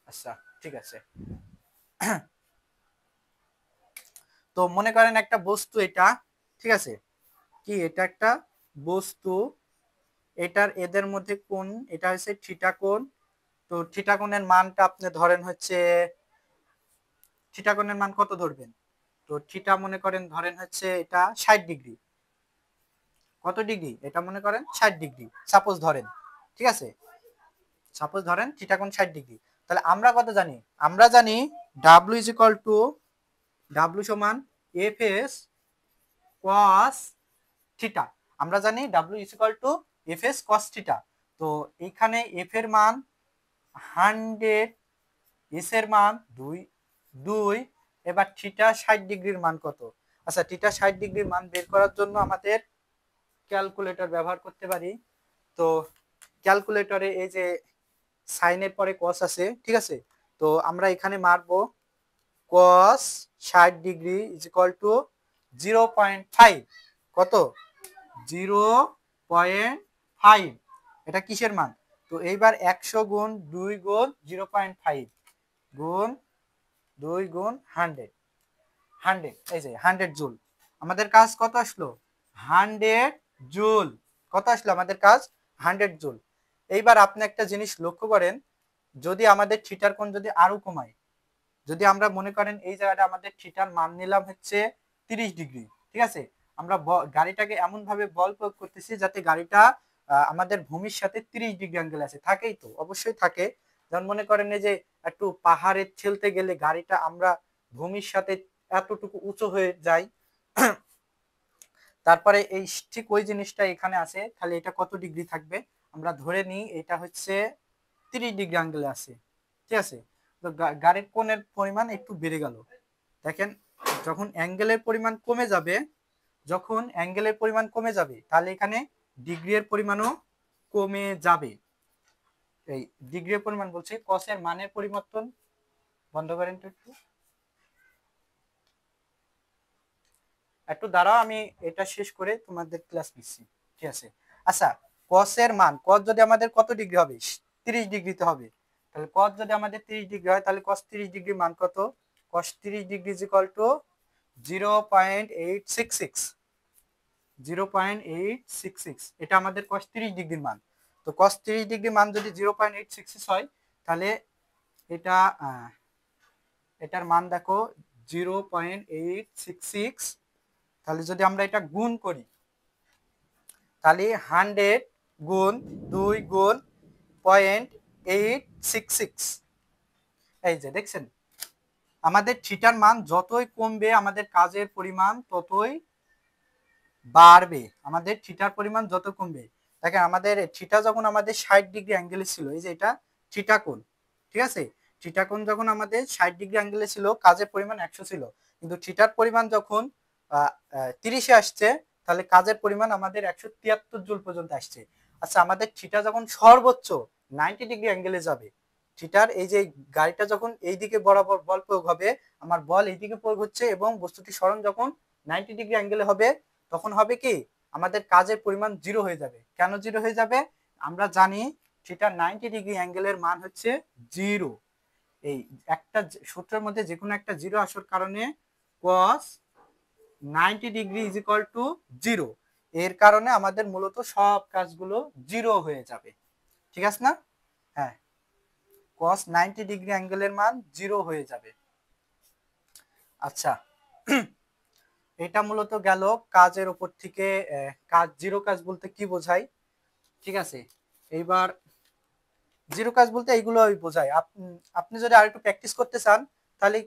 আচ্ছা, ঠিক আছে। তো মনে করেন একটা বস্তু এটা, ঠিক আছে, কি এটা একটা বস্তু, এটার এদের মধ্যে কোণ, এটা হচ্ছে থিটা কোণ। তো থিটা কোণের মানটা আপনি ধরেন হচ্ছে, থিটা কোণের মান কত ধরবেন? তো থিটা মনে করেন ধরেন হচ্ছে এটা 60 ডিগ্রি। কত ডিগ্রি? এটা মনে করেন 60 ডিগ্রি সাপোজ ধরেন, ঠিক আছে, সাপোজ ধরেন থিটা কোণ 60 ডিগ্রি। তাহলে আমরা কত জানি? আমরা জানি W is equal two, W সমান এফ এস কস থিটা। আমরা জানি W is equal to F S cos theta. তো এইখানে এফ এর মান 100, এস এর মান 2, এবার থিটা 60 ডিগ্রির মান কত? আচ্ছা, থিটা 60 ডিগ্রির মান বের করার জন্য আমাদের ক্যালকুলেটর ব্যবহার করতে পারি। তো ক্যালকুলেটরে এই যে সাইনের পরে কস আছে, ঠিক আছে, তো আমরা এখানে মারবো cos 60 degree is equal two 0.5। কত? 0.5। এটা কিসের মান? তো এইবার 100 গুণ 2 গুণ 0.5 গুণ 2 গুণ 100, 100, এই যে 100 জুল। আমাদের কাজ কত আসলো? 100 জুল। কত আসলো আমাদের কাজ? 100 জুল। এইবার আপনি একটা জিনিস লক্ষ্য করেন, যদি আমাদের থিটার কোণ যদি আরো কমায়, যদি আমরা মনে করেন এই জায়গাটা আমাদের থিটার মান নিলাম হচ্ছে 30 ডিগ্রি, ঠিক আছে, আমরা গাড়িটাকে এমন ভাবে বল প্রয়োগ করতেছি যাতে গাড়িটা আমাদের ভূমির সাথে 30 ডিগ্রি অ্যাঙ্গেল আছে। থাকেই তো, অবশ্যই থাকে। যেমন মনে করেন এই যে একটু পাহাড়ে ঠেলতে গেলে গাড়িটা আমরা ভূমির সাথে এতটুকু উঁচু হয়ে যায়। তারপরে এই ঠিক ওই জিনিসটা এখানে আছে, তাহলে এটা কত ডিগ্রি থাকবে? আমরা ধরে নিই এটা হচ্ছে 30 ডিগ্রি অ্যাঙ্গেলে আছে, ঠিক আছে। তো গাড়ির কোণের পরিমাণ একটু বেড়ে গেল। দেখেন যখন অ্যাঙ্গেলের পরিমাণ কমে যাবে, তাহলে এখানে ডিগ্রির পরিমাণও কমে যাবে। এই ডিগ্রির পরিমাণ বলছে কসের মানের পরিবর্তন। বন্ধ করেন তো একটু দাঁড়াও, আমি এটা শেষ করে তোমাদের ক্লাস নিচ্ছি, ঠিক আছে। আচ্ছা, কসের মান, কস যদি আমাদের কত ডিগ্রি হবে? 30 ডিগ্রিতে হবে। তাহলে কস যদি আমাদের 30 ডিগ্রি হয়, তাহলে কস 30 ডিগ্রি মান কত? কস 30 ডিগ্রি ইজ ইকুয়াল টু 0.866, 0.866, এটা আমাদের কস 30 ডিগ্রির মান। তো কস 30 ডিগ্রি মান যদি 0.866 হয়, তাহলে এটা এটার মান দেখো 0.866। তাহলে যদি আমরা এটা গুণ করি, তাহলে 100 গুণ 2 গুণ 0.866, এই যে দেখছেন আমাদের থিটার মান যতই কমবে আমাদের কাজের পরিমাণ ততই বাড়বে। আমাদের থিটার পরিমাণ যত কমবে, দেখেন আমাদের থিটা যখন আমাদের 60 ডিগ্রি অ্যাঙ্গেলে ছিল, এই যে এটা থিটা কোণ, ঠিক আছে। থিটা কোণ যখন আমাদের 60 ডিগ্রি অ্যাঙ্গেলে ছিল, কাজের পরিমাণ 100 ছিল, কিন্তু থিটার পরিমাণ যখন 30-এ আসছে, তাহলে কাজের পরিমাণ আমাদের 173 জুল পর্যন্ত আসছে। আচ্ছা, আমাদের থিটা যখন সর্বোচ্চ 90 ডিগ্রি অ্যাঙ্গেলে যাবে, থিটার এই যে গাড়িটা যখন এই দিকে বরাবর বল প্রয়োগ হবে, আমার বল এই দিকে প্রয়োগ হচ্ছে এবং বস্তুটি সরণ যখন 90 ডিগ্রি অ্যাঙ্গেলে হবে, তখন হবে কি আমাদের কাজের পরিমাণ জিরো হয়ে যাবে। কেন জিরো হয়ে যাবে? আমরা জানি থিটা 90 ডিগ্রি অ্যাঙ্গেলের মান হচ্ছে জিরো। এই একটা সূত্রের মধ্যে যে কোনো একটা জিরো আসার কারণে cos 90 degree is equal two zero, এর কারণে আমাদের মূলত সব কাজগুলো জিরো হয়ে যাবে, ঠিক আছে না? হ্যাঁ, cos 90 ডিগ্রি অ্যাঙ্গেলের মান জিরো হয়ে যাবে। আচ্ছা, এটা মূলত গেল কাজের উপর থেকে। কাজ জিরো কাজ বলতে কি বোঝায়, ঠিক আছে। এইবার জিরো কাজ বলতে এইগুলোই বোঝায়। আপনি যদি আরেকটু প্র্যাকটিস করতে চান, তাহলে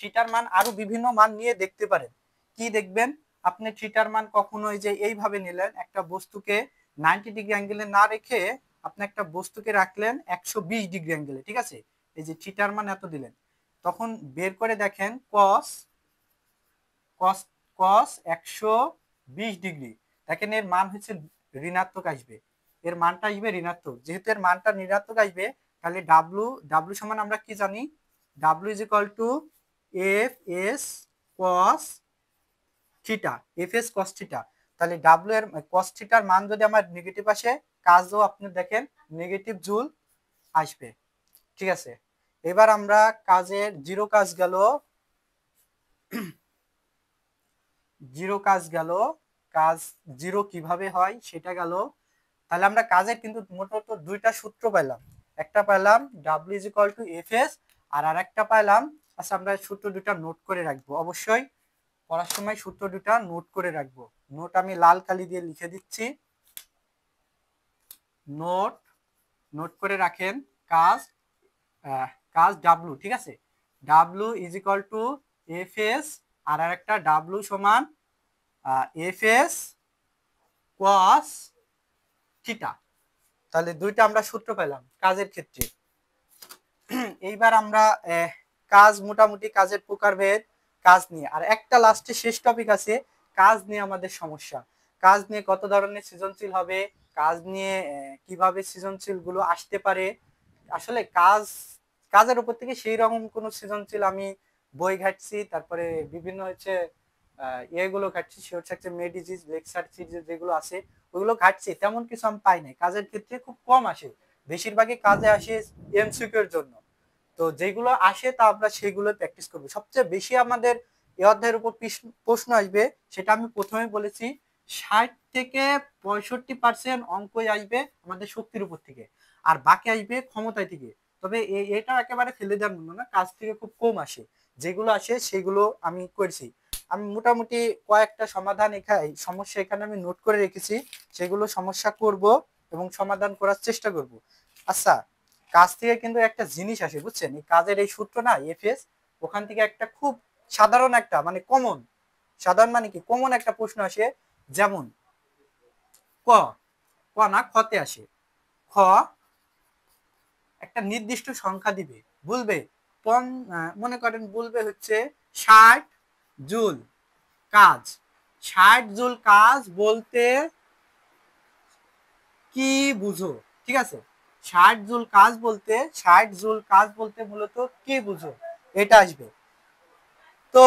থিটার মান আরো বিভিন্ন মান নিয়ে দেখতে পারেন। কি দেখবেন? আপনি থিটার মান কখনো এই যে এইভাবে নিলেন, একটা বস্তুকে 90 ডিগ্রি অ্যাঙ্গেলে না রেখে আপনি একটা বস্তুকে রাখলেন 120 ডিগ্রি অ্যাঙ্গেলে, ঠিক আছে। এই যে থিটার মান এত দিলেন, তখন বের করে দেখেন কস কস কস 120 ডিগ্রি, দেখেন এর মান হচ্ছে ঋণাত্মক আসবে, এর মানটা আসবে ঋণাত্মক। যেহেতু এর মানটা ঋণাত্মক আসবে, তাহলে ডাব্লু ডাব্লু সমান আমরা কি জানি? W is equal to F S cos theta, F S cos theta. তাহলে ডাব্লু এর কস থিটার মান যদি আমার নেগেটিভ আসে, কাজও আপনি দেখেন নেগেটিভ জুল আসবে, ঠিক আছে। এবার আমরা কাজের জিরো কাজ গেল, কাজ জিরো কিভাবে হয় সেটা গেল। তাহলে আমরা কাজের কিন্তু মোট দুইটা সূত্র পাইলাম, একটা পাইলাম W is equal to F S, আর আরেকটা পাইলাম, আচ্ছা আমরা সূত্র দুটা নোট করে রাখবো, অবশ্যই পড়ার সময় সূত্র দুটা নোট করে রাখবো। নোট আমি লাল কালি দিয়ে লিখে দিচ্ছি, নোট নোট করে রাখেন। কাজ কাজ ডাব্লু, ঠিক আছে। W is equal to F S, আর আরেকটা ডাব্লু সমান এফ এস কস থিটা। তাহলে দুইটা আমরা সূত্র পেলাম কাজের ক্ষেত্রে। এইবার আমরা কাজ, মোটামুটি কাজের প্রকারভেদ, কাজ নিয়ে আর একটা লাস্টে শেষ টপিক আছে, কাজ নিয়ে আমাদের সমস্যা। কাজ নিয়ে কত ধরনের সৃজনশীল হবে, কাজ নিয়ে কিভাবে সৃজনশীল গুলো আসতে পারে। আসলে কাজের উপর থেকে সেই রকম কোনো সৃজনশীল আমি বই ঘাটছি, তারপরে বিভিন্ন হচ্ছে ইয়েগুলো ঘাটছি, সে হচ্ছে মেডিজিস লেকচার সিরিজ যেগুলো আছে ওইগুলো ঘাটছি, তেমন কিছু আমি পাই নাই। কাজের ক্ষেত্রে খুব কম আসে, বেশিরভাগই কাজে আসে এমসিকিউ এর জন্য। তো যেগুলো আসে তা আমরা সেগুলো প্র্যাকটিস করবো। সবচেয়ে বেশি আমাদের এই অধ্যায়ের উপর প্রশ্ন আসবে, সেটা আমি প্রথমে বলেছি, 60-65% অঙ্কই আসবে আমাদের শক্তির উপর থেকে, আর বাকি আসবে ক্ষমতায় থেকে। তবে এটা একেবারে ফেলে দেওয়ার মতো না, কাজ থেকে খুব কম আসে, যেগুলো আসে সেগুলো আমি করেছি। আমি মোটামুটি কয়েকটা সমাধান এখানে সমস্যা এখানে আমি নোট করে রেখেছি, সেগুলো সমস্যা করব এবং সমাধান করার চেষ্টা করব। আচ্ছা, কাজ থেকে কিন্তু একটা জিনিস আসে, বুঝছেন, এই কাজের এই সূত্র না এফএস, ওখান থেকে একটা খুব সাধারণ একটা মানে কমন, সাধারণ মানে কি কমন একটা প্রশ্ন আসে, যেমন ক, ক না খতে আসে। খ একটা নির্দিষ্ট সংখ্যা দিবে, বলবে মনে করেন বলবে হচ্ছে 60 জুল কাজ। 60 জুল কাজ বলতে কি বুঝো? ঠিক আছে, 60 জুল কাজ বলতে, 60 জুল কাজ বলতে মূলত কি বুঝো, এটা আসবে। তো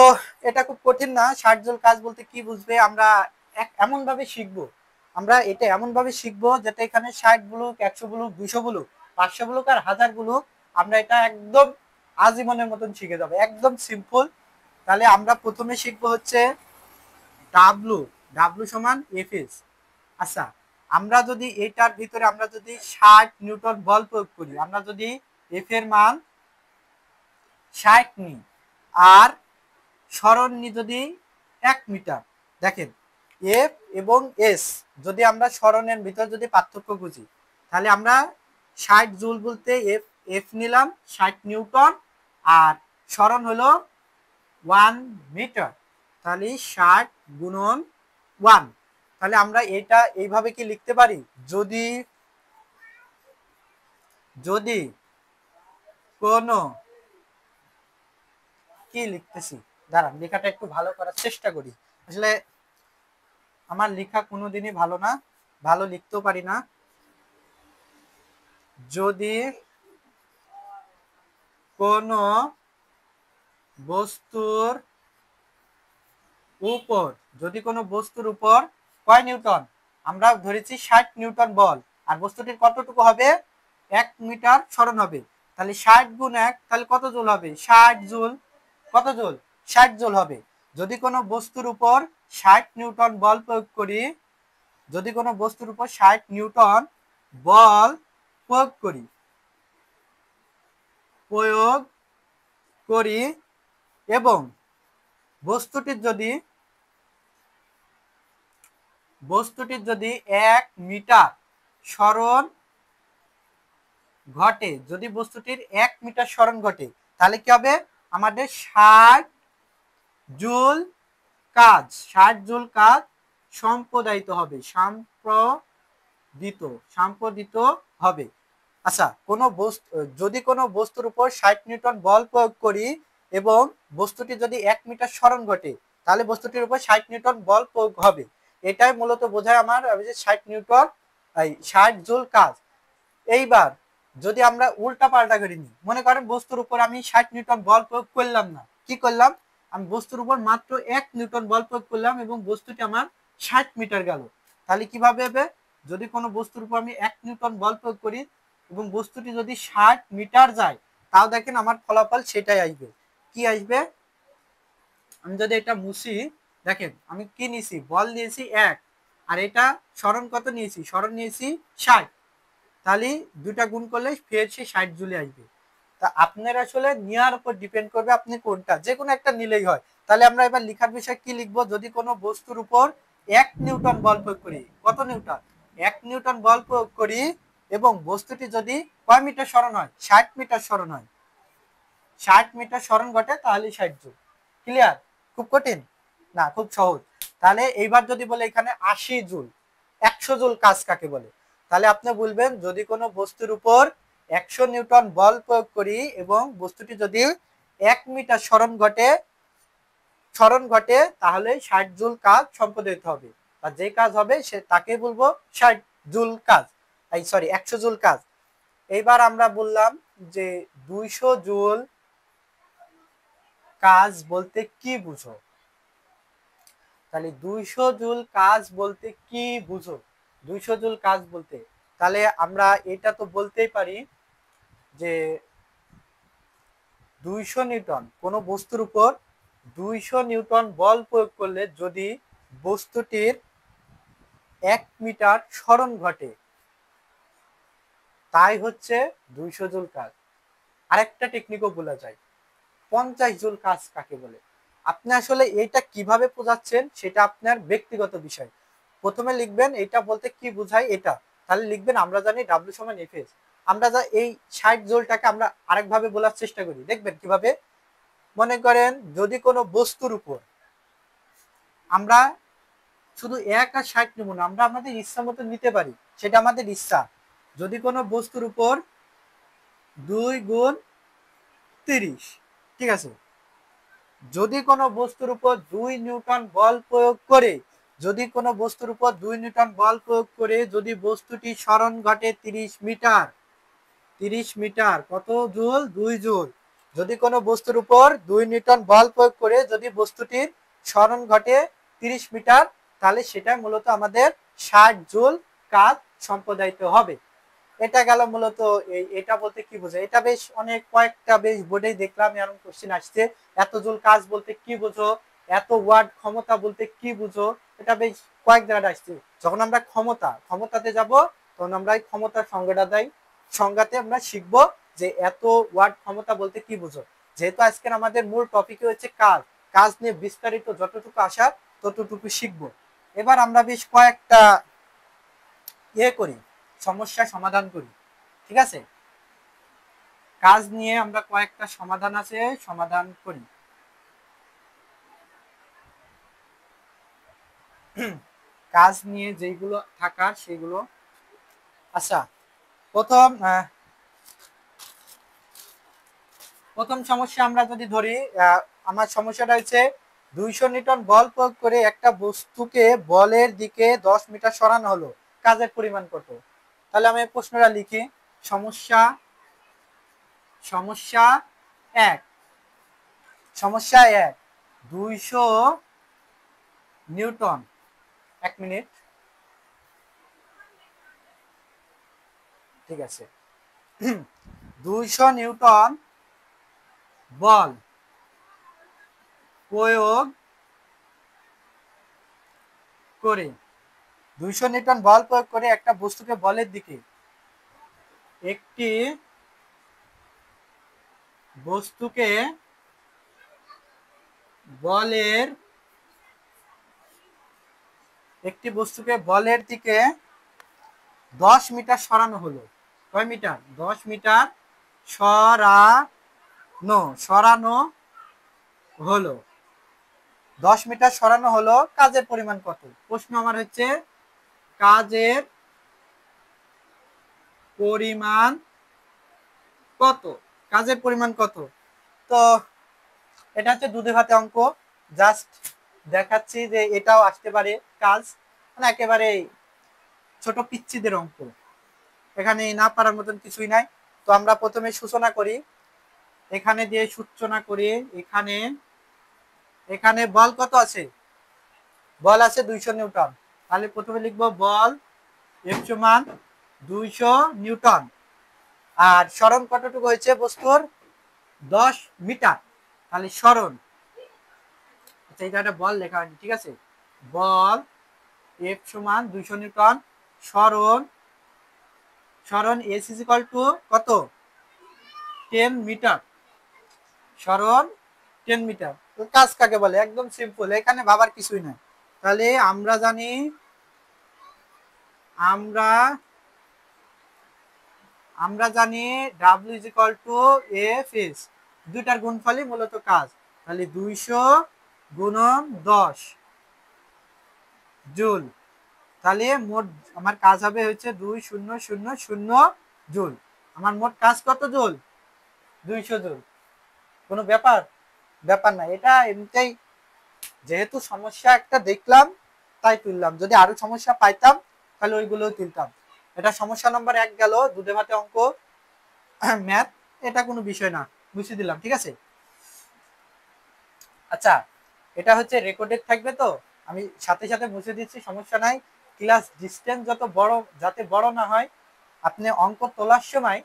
এটা খুব কঠিন না, 60 জুল কাজ বলতে কি বুঝবে আমরা এমন ভাবে শিখবো, আমরা এটা এমন ভাবে শিখবো যাতে এখানে 60 বলুক, 100 বলুক, 200 বলুক, 500 বলুক আর 1000 বলুক, আমরা এটা একদম আজীবনের মতন শিখে যাবো, একদম সিম্পল। তাহলে আমরা প্রথমে শিখবো হচ্ছে ডাব্লু, ডাব্লু সমান এফএস। আচ্ছা, আমরা যদি এটার ভিতরে আমরা যদি 60 নিউটন বল প্রয়োগ করি, আমরা যদি এফ এর মান 60 নিই আর সরণ নিই যদি 1 মিটার, দেখেন এফ এবং এস যদি আমরা সরণের ভিতর যদি পার্থক্য বুঝি, তাহলে আমরা 60 জুল বলতে এফ এফ নিলাম 60 নিউটন আর সরণ হলো 1 মিটার, তাহলে 60 গুণন 1। তাহলে আমরা এটা এইভাবে কি লিখতে পারি, যদি যদি কোনো, কি লিখতেছি দাঁড়ান লেখাটা একটু ভালো করার চেষ্টা করি, আসলে আমার লেখা কোনোদিনই ভালো না, ভালো লিখতেও পারি না। যদি কোনো বস্তুর উপর, যদি কোনো বস্তুর উপর কয় নিউটন, আমরা ধরেছি 60 নিউটন বল আর বস্তুটির কতটুকু হবে, 1 মিটার সরণ হবে, তাহলে 60 গুণ 1 তাহলে কত জুল হবে, 60 জুল, কত জুল, 60 জুল হবে। যদি কোনো বস্তুর উপর 60 নিউটন বল প্রয়োগ করি, যদি কোনো বস্তুর উপর 60 নিউটন বল প্রয়োগ করি, প্রয়োগ করি এবং বস্তুটির যদি, বস্তুটির যদি 1 মিটার সরণ ঘটে, যদি বস্তুটির 1 মিটার সরণ ঘটে, তাহলে কি হবে, আমাদের 60 জুল কাজ, 60 জুল কাজ সম্পাদিত হবে, সম্পাদিত হবে। আচ্ছা, কোনো বস্তু, যদি কোনো বস্তুর উপর 60 নিউটন বল প্রয়োগ করি এবং বস্তুটি যদি 1 মিটার সরণ ঘটে, তাহলে বস্তুটির উপর 60 নিউটন বল প্রয়োগ হবে। এটাই মূলত বোঝায় আমার 60 নিউটন, 60 জুল কাজ। এইবার যদি আমরা উল্টা পাল্টা করে নিই, মনে করেন বস্তুর উপর আমি 60 নিউটন বল প্রয়োগ করলাম না, কি করলাম, আমি বস্তুর উপর মাত্র 1 নিউটন বল প্রয়োগ করলাম এবং বস্তুটি আমার 60 মিটার গেল, তাহলে কিভাবে হবে, যদি কোনো বস্তুর উপর আমি 1 নিউটন বল প্রয়োগ করি এবং বস্তুটি যদি 60 মিটার যায়, তাও দেখেন আমার ফলাফল সেটাই আসবে। কি আসবে, আমি যদি এটা মুছি, দেখেন আমি কি নিয়েছি, বল নিয়েছি 1 আর এটা সরণ কত নিয়েছি, সরণ নিয়েছি 60, তাহলে দুটা গুণ করলে ফের সে 60 জুলে আসবে। তা আপনার আসলে নেওয়ার উপর ডিপেন্ড করবে আপনি কোনটা, যে কোনো একটা নিলেই হয়। তাহলে আমরা এবার লেখার বিষয় কি লিখবো, যদি কোনো বস্তুর উপর 1 নিউটন বল প্রয়োগ করি, কত নিউটন, 1 নিউটন বল প্রয়োগ করি এবং বস্তুটি যদি কয় মিটার সরণ হয়, 60 মিটার সরণ হয়, 60 মিটার সরণ ঘটে, তাহলে 60 জুল। ক্লিয়ার? খুব কঠিন না, খুব সহজ। তাহলে এইবার যদি বলে এখানে 80 জুল, 100 জুল কাজ কাকে বলে, তাহলে আপনি বলবেন যদি কোনো বস্তুর উপর 100 নিউটন বল প্রয়োগ করি এবং বস্তুটি যদি 1 মিটার সরণ ঘটে তাহলে 60 জুল কাজ সম্পাদিত হবে, বা যে কাজ হবে সে তাকে বলবো 60 জুল কাজ, এই সরি 100 জুল কাজ। এইবার আমরা বললাম যে 200 জুল কাজ বলতে কি বুঝো, তাহলে 200 জুল কাজ বলতে কি বুঝো, 200 জুল কাজ বলতে, তাহলে আমরা এটা তো বলতেই পারি যে 200 নিউটন, কোনো বস্তুর উপর 200 নিউটন বল প্রয়োগ করলে যদি বস্তুটির 1 মিটার সরণ ঘটে, তাই হচ্ছে 200 জুল কাজ। আরেকটা টেকনিকও বলা যায়, 50 জুল কাজ কাকে বলে। আপনি আসলে এইটা কিভাবে বোঝাচ্ছেন সেটা আপনার ব্যক্তিগত বিষয়। প্রথমে লিখবেন এটা বলতে কি বোঝায় এটা, তাহলে লিখবেন আমরা জানি ডাব্লিউ সমান এফএস। আমরা যা এই 60 জুলটাকে আমরা আরেকভাবে বলার চেষ্টা করি, দেখবেন কিভাবে। মনে করেন যদি কোনো বস্তুর উপর আমরা শুধু 1 আর 60 নেব না, আমরা আমাদের ইচ্ছা মতো নিতে পারি, সেটা আমাদের ইচ্ছা। যদি কোনো বস্তুর উপর 2 গুণ 30, ঠিক আছে, যদি কোনো বস্তুর উপর 2 নিউটন বল প্রয়োগ করে, যদি কোনো বস্তুর উপর 2 নিউটন বল প্রয়োগ করে যদি বস্তুটি সরণ ঘটে 30 মিটার, 30 মিটার কত জুল? 2 জুল। যদি কোনো বস্তুর উপর 2 নিউটন বল প্রয়োগ করে যদি বস্তুটির সরণ ঘটে 30 মিটার, তাহলে সেটা মূলত আমাদের 60 জুল কাজ সম্পাদিত হবে। এটা গেল মূলত এটা বলতে কি বোঝায়। এটা বেশ অনেক কয়েকটা বেশ বোর্ডেই দেখলাম এরকম কোশ্চেন আসছে, এত জুল কাজ বলতে কি বুঝো, এত ওয়াট ক্ষমতা বলতে কি বুঝো, এটা বেশ কয়েক জায়গায় আসছে। যখন আমরা ক্ষমতাতে যাব, তখন আমরা এই ক্ষমতার সংজ্ঞাটা দেই, সংজ্ঞাতে আমরা শিখবো যে এত ওয়াট ক্ষমতা বলতে কি বুঝো। যেহেতু আজকের আমাদের মূল টপিক হচ্ছে কাজ, কাজ নিয়ে বিস্তারিত যতটুকু আসার ততটুকু শিখবো। এবার আমরা বেশ কয়েকটা করি, সমস্যা সমাধান করি, ঠিক আছে। কাজ নিয়ে আমরা কয়েকটা সমাধান আছে, সমাধান করি। কাজ নিয়ে যেগুলো থাকার সেগুলো। আচ্ছা, প্রথম সমস্যা আমরা যদি ধরি, আমার সমস্যাটা হচ্ছে 200 নিউটন বল প্রয়োগ করে একটা বস্তুকে বলের দিকে 10 মিটার সরানো হলো, কাজের পরিমাণ কত? তাহলে আমি প্রশ্নটা লিখি। সমস্যা সমস্যা 1, সমস্যা 1, 200 নিউটন, 1 মিনিট, ঠিক আছে। 200 নিউটন বল প্রয়োগ করে 200 নিউটন বল প্রয়োগ করে একটা বস্তুকে বলের দিকে, একটি বস্তুকে বলের দিকে 10 মিটার সরানো হলো। কয় মিটার? 10 মিটার সরানো হলো। 10 মিটার সরানো হলো, কাজের পরিমাণ কত? প্রশ্ন আমার হচ্ছে কাজের পরিমাণ কত, কাজের পরিমাণ কত? তো এটা হচ্ছে দুধে ভাতে অঙ্ক, জাস্ট দেখাচ্ছি যে এটাও আসতে পারে কাজ, মানে একেবারে ছোট পিচ্চিদের অঙ্ক, এখানে না পারার মতন কিছুই নাই। তো আমরা প্রথমে সূচনা করি, এখানে দিয়ে সূচনা করি। এখানে বল কত আছে? বল আছে 200 নিউটন। তাহলে প্রথমে লিখবো বল F সমান 200 নিউটন, আর সরণ কতটুকু হয়েছে বস্তুর? 10 মিটার। তাহলে সরণ, আচ্ছা এটা একটা বল লেখা হয়নি, ঠিক আছে। বল F সমান 200 নিউটন, সরণ S ইজ ইকুয়াল টু কত? 10 মিটার, সরণ 10 মিটার। তো কাজ কাকে বলে? একদম সিম্পল, এখানে ভাবার কিছুই নাই। তাহলে আমরা জানি W is equal to F S, দুইটার গুণফলই মূলত কাজ। তাহলে 200 গুণন 10 জুল, তাহলে মোট আমার কাজ হবে হচ্ছে 2000 জুল। আমার মোট কাজ কত জুল? 200 জুল। কোনো ব্যাপার না, এটা এমনিতেই যেহেতু সমস্যা একটা দেখলাম তাই তুললাম, যদি আরো সমস্যা পাইতাম তাহলে ওইগুলোও তুলতাম। এটা সমস্যা নম্বর 1 গেল, দুধে ভাতে অঙ্ক, ম্যাথ, এটা কোনো বিষয় না, বুঝিয়ে দিলাম, ঠিক আছে। আচ্ছা, এটা হচ্ছে রেকর্ডেড থাকবে, তো আমি সাথে সাথে মুছে দিচ্ছি, সমস্যা নাই। ক্লাস ডিস্টেন্স যত বড়, যাতে বড় না হয়, আপনি অঙ্ক তোলার সময়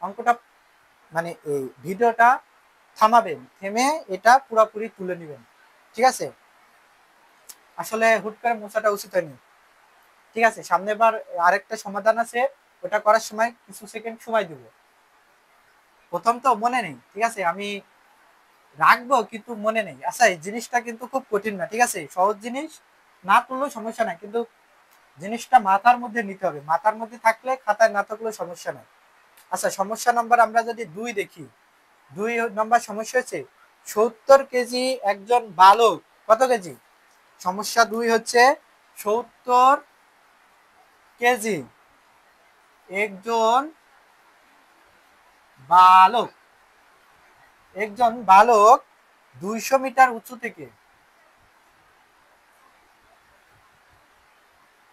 অঙ্কটা মানে এই ভিডিওটা থামাবেন, থেমে এটা পুরোপুরি তুলে নেবেন, ঠিক আছে। আসলে হুট করে মোছাটা উচিত হয়নি, ঠিক আছে। সামনেবার আরেকটা সমাধান আছে, ওটা করার সময় কিছু সেকেন্ড সময় দিব। প্রথম তো মনে নেই, ঠিক আছে, আমি রাখবো কিন্তু মনে নেই। আচ্ছা, এই জিনিসটা কিন্তু খুব কঠিন না, ঠিক আছে, সহজ জিনিস, না তুললেও সমস্যা নাই, কিন্তু জিনিসটা মাথার মধ্যে নিতে হবে, মাথার মধ্যে থাকলে খাতায় না থাকলেও সমস্যা নাই। আচ্ছা, সমস্যা নম্বর আমরা যদি 2 দেখি, 2 নম্বর সমস্যা হচ্ছে 70 কেজি একজন বালক, কত কেজি? সমস্যা 2 হচ্ছে 70 কেজি। একজন বালক 200 মিটার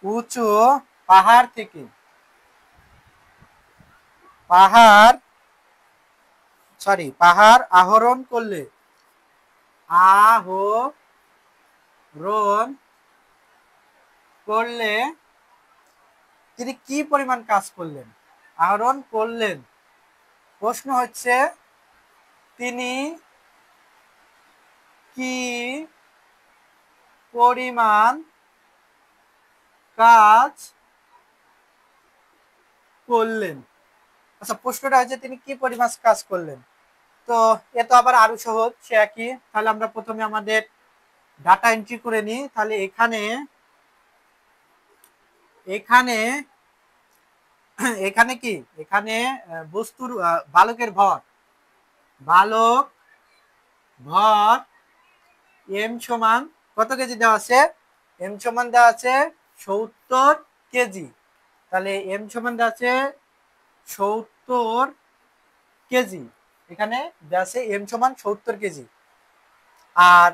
উঁচু পাহাড় থেকে পাহাড় আরোহণ করলে তিনি কি পরিমাণ কাজ করলেন? আহরণ করলেন। প্রশ্ন হচ্ছে তিনি কি পরিমাণ কাজ করলেন? আচ্ছা, প্রশ্নটা হচ্ছে তিনি কি পরিমাণ কাজ করলেন। তো এ তো আবার আরো সহজ, সে একই। তাহলে আমরা প্রথমে আমাদের ডাটা এন্ট্রি করে নিই। তাহলে এখানে এখানে এখানে কি, এখানে বস্তুর বালকের ভর এম সমান কত কেজি দেওয়া আছে? এম সমান দেওয়া আছে 70 কেজি। তাহলে এম সমান দেওয়া আছে 70 কেজি। এখানে দেওয়া আছে এম সমান 70 কেজি। আর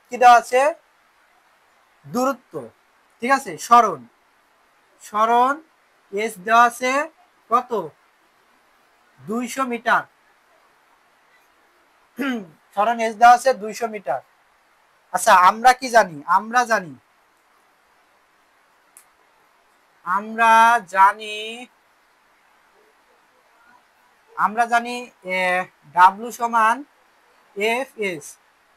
কি দেওয়া আছে? দূরত্ব, ঠিক আছে, সরণ এস দেওয়া আছে কত? 200 মিটার। সরণ এস দেওয়া আছে 200 মিটার। আচ্ছা, আমরা কি জানি? আমরা জানি ডাব্লু সমান এফ এস।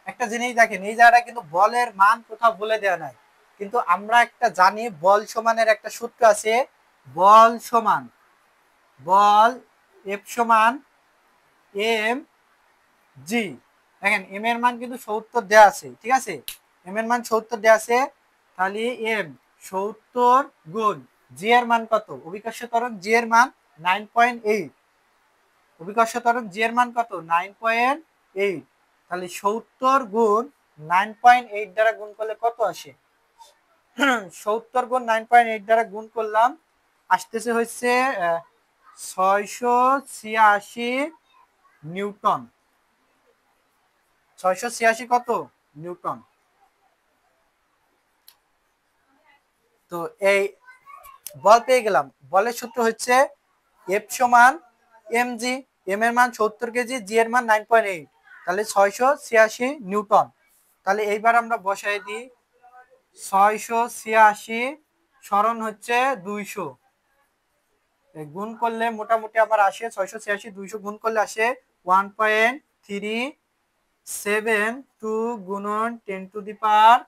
একটা জিনিস দেখেন, এই জায়গাটা কিন্তু বলের মান কোথাও বলে দেওয়া নাই, কিন্তু আমরা একটা জানি বল সমানের একটা সূত্র আছে। বল এফ সমান এম জি। দেখেন এম এর মান কিন্তু 70 দেওয়া আছে, ঠিক আছে, এম এর মান 70 দেওয়া আছে। তাহলে এম 70 গুণ জি এর মান কত? অভিকর্ষ ত্বরণ জি এর মান 9.8। অভিকর্ষ ত্বরণ জি এর মান কত? 9.8। তাহলে 70 গুণ 9.8 দ্বারা গুণ করলে কত আসে? 70 গুণ 9.8 দ্বারা গুণ করলাম, আসতেছে হচ্ছে 686 নিউটন। 686 কত নিউটন। তো এই বল পেয়ে গেলাম। বলের সূত্র হচ্ছে এফ সমান এম জি। এম এর মান 70 কেজি, জি এর মান 9.8, তাহলে 686 নিউটন। তাহলে এইবার আমরা বসাই দিই 686 সরণ হচ্ছে 200, গুণ করলে মোটামুটি আমার আসে 686 200 গুণ করলে আসে 1.372 গুণন 10 টু দি পাওয়ার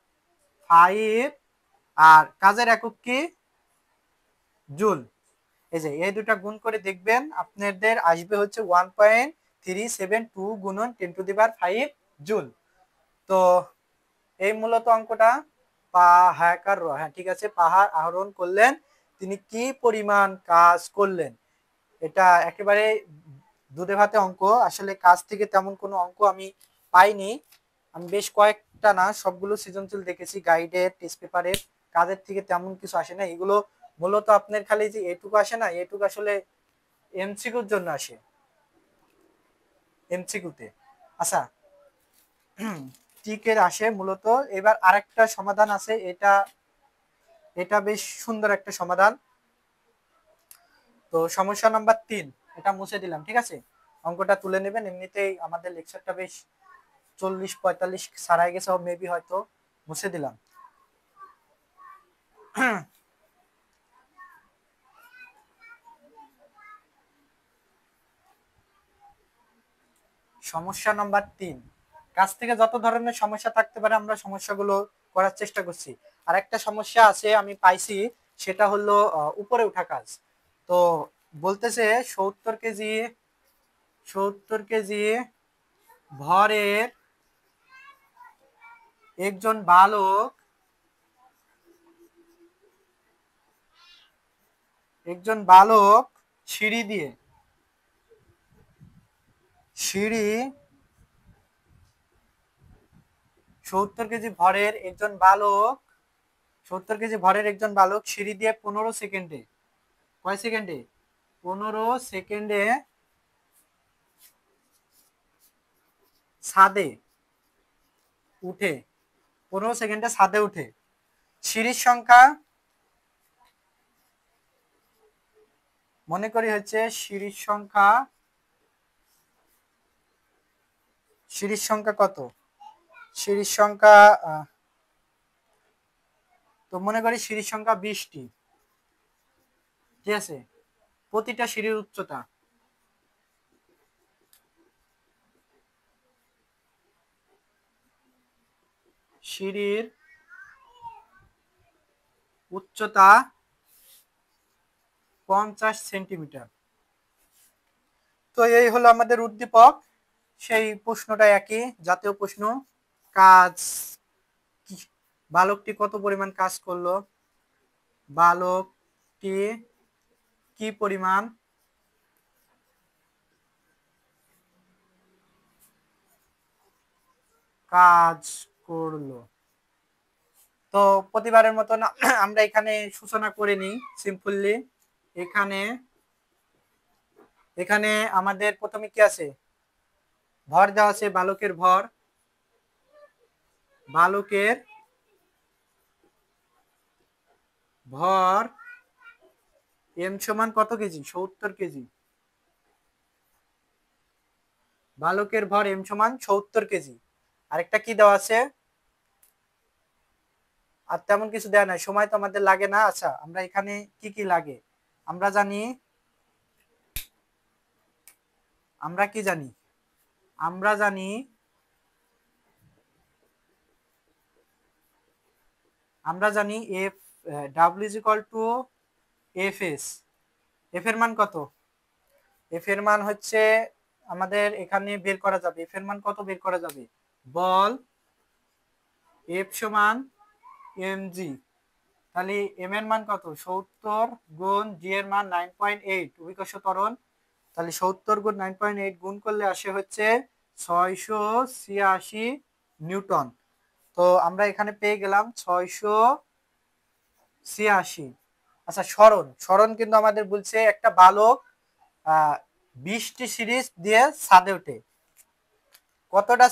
5। আর কাজের একক কি? জুল। এই যে এই দুটা গুণ করে দেখবেন আপনাদের আসবে হচ্ছে 1.372 গুণন 10 টু দি পাওয়ার 5 জুল। তো এই মূলত অঙ্কটা হ্যাঁ ঠিক আছে, পাহাড় আরোহণ করলেন, তিনি কি পরিমাণ কাজ করলেন। এটা একেবারে দুধে ভাতে অঙ্ক। আসলে কাজ থেকে তেমন কোনো অঙ্ক আমি পাইনি। আমি বেশ কয়েকটা না, সবগুলো সৃজনশীল দেখেছি, গাইডের, টেস্ট পেপারের। কাজের থেকে তেমন কিছু আসে না। এগুলো মূলত আপনার খালি যে এটুকু আসে না, এটুকু আসলে এমসিকিউর জন্য আসে, এমসিকিউতে। আচ্ছা, টিকের আসে মূলত। এবার আরেকটা সমাধান আছে, এটা এটা বেশ সুন্দর একটা সমাধান। তো সমস্যা নাম্বার 3, এটা মুছে দিলাম, ঠিক আছে, অঙ্কটা তুলে নেবেন। এমনিতেই আমাদের লেকচারটা বেশ 40-45 ছাড়াই গেছে মেবি, হয়তো মুছে দিলাম। সমস্যা নাম্বার 3, কাছ থেকে যত ধরনের সমস্যা থাকতে পারে আমরা সমস্যাগুলো করার চেষ্টা করছি। আর একটা সমস্যা আছে আমি পাইছি, সেটা হলো উপরে উঠা কাজ। তো বলতেছে 70 কেজি ভরের একজন বালক সিঁড়ি 70 কেজি ভরের একজন বালক 70 কেজি ভরের একজন বালক সিঁড়ি দিয়ে 15 সেকেন্ডে, কয় সেকেন্ডে, 15 সেকেন্ডে ছাদে উঠে, 15 সেকেন্ডে ছাদে উঠে। সিঁড়ির সংখ্যা মনে করি হচ্ছে সিঁড়ির সংখ্যা কত, সিঁড়ির সংখ্যা তো মনে করি সিঁড়ির সংখ্যা 20টি, ঠিক আছে। প্রতিটা সিঁড়ির উচ্চতা, সিঁড়ির উচ্চতা 50 সেন্টিমিটার। তো এই হলো আমাদের উদ্দীপক, সেই প্রশ্নটা একই, জাতীয় প্রশ্ন। কাজ, বালকটি কত পরিমাণ কাজ করলো, বালকটি কি পরিমাণ কাজ করলো। তো প্রতিবারের মতন আমরা এখানে সূচনা করে নিই সিম্পলি। এখানে এখানে আমাদের প্রথমে কি আছে, ভর দেওয়া আছে, বালকের ভর, বালকের ভর এম সমান কত কেজি, 70 কেজি। বালকের ভর এম সমান 70 কেজি। আরেকটা কি দেওয়া আছে, আর তেমন কিছু দেওয়া নাই, সময় তো আমাদের লাগে না। আচ্ছা, আমরা এখানে কি কি লাগে আমরা জানি, আমরা কি জানি, আমরা জানি F W is equal to F S. F এর মান কত, এফ এর মান হচ্ছে আমাদের এখানে বের করা যাবে, এফ এর মান কত বের করা যাবে, বল এফ সমান এম জি, তাহলে এম এর মান কত, 70 গুণ জি এর মান 9.8 অভিকর্ষ ত্বরণ, তাহলে 70 গুণ 9.8 গুণ করলে আসে হচ্ছে 686 নিউটন। তো আমরা এখানে পেয়ে গেলাম 686। আচ্ছা, স্মরণ কিন্তু আমাদের বলছে একটা বালক 20টি সিরিজ দিয়ে ছাদে ওঠে। কতটা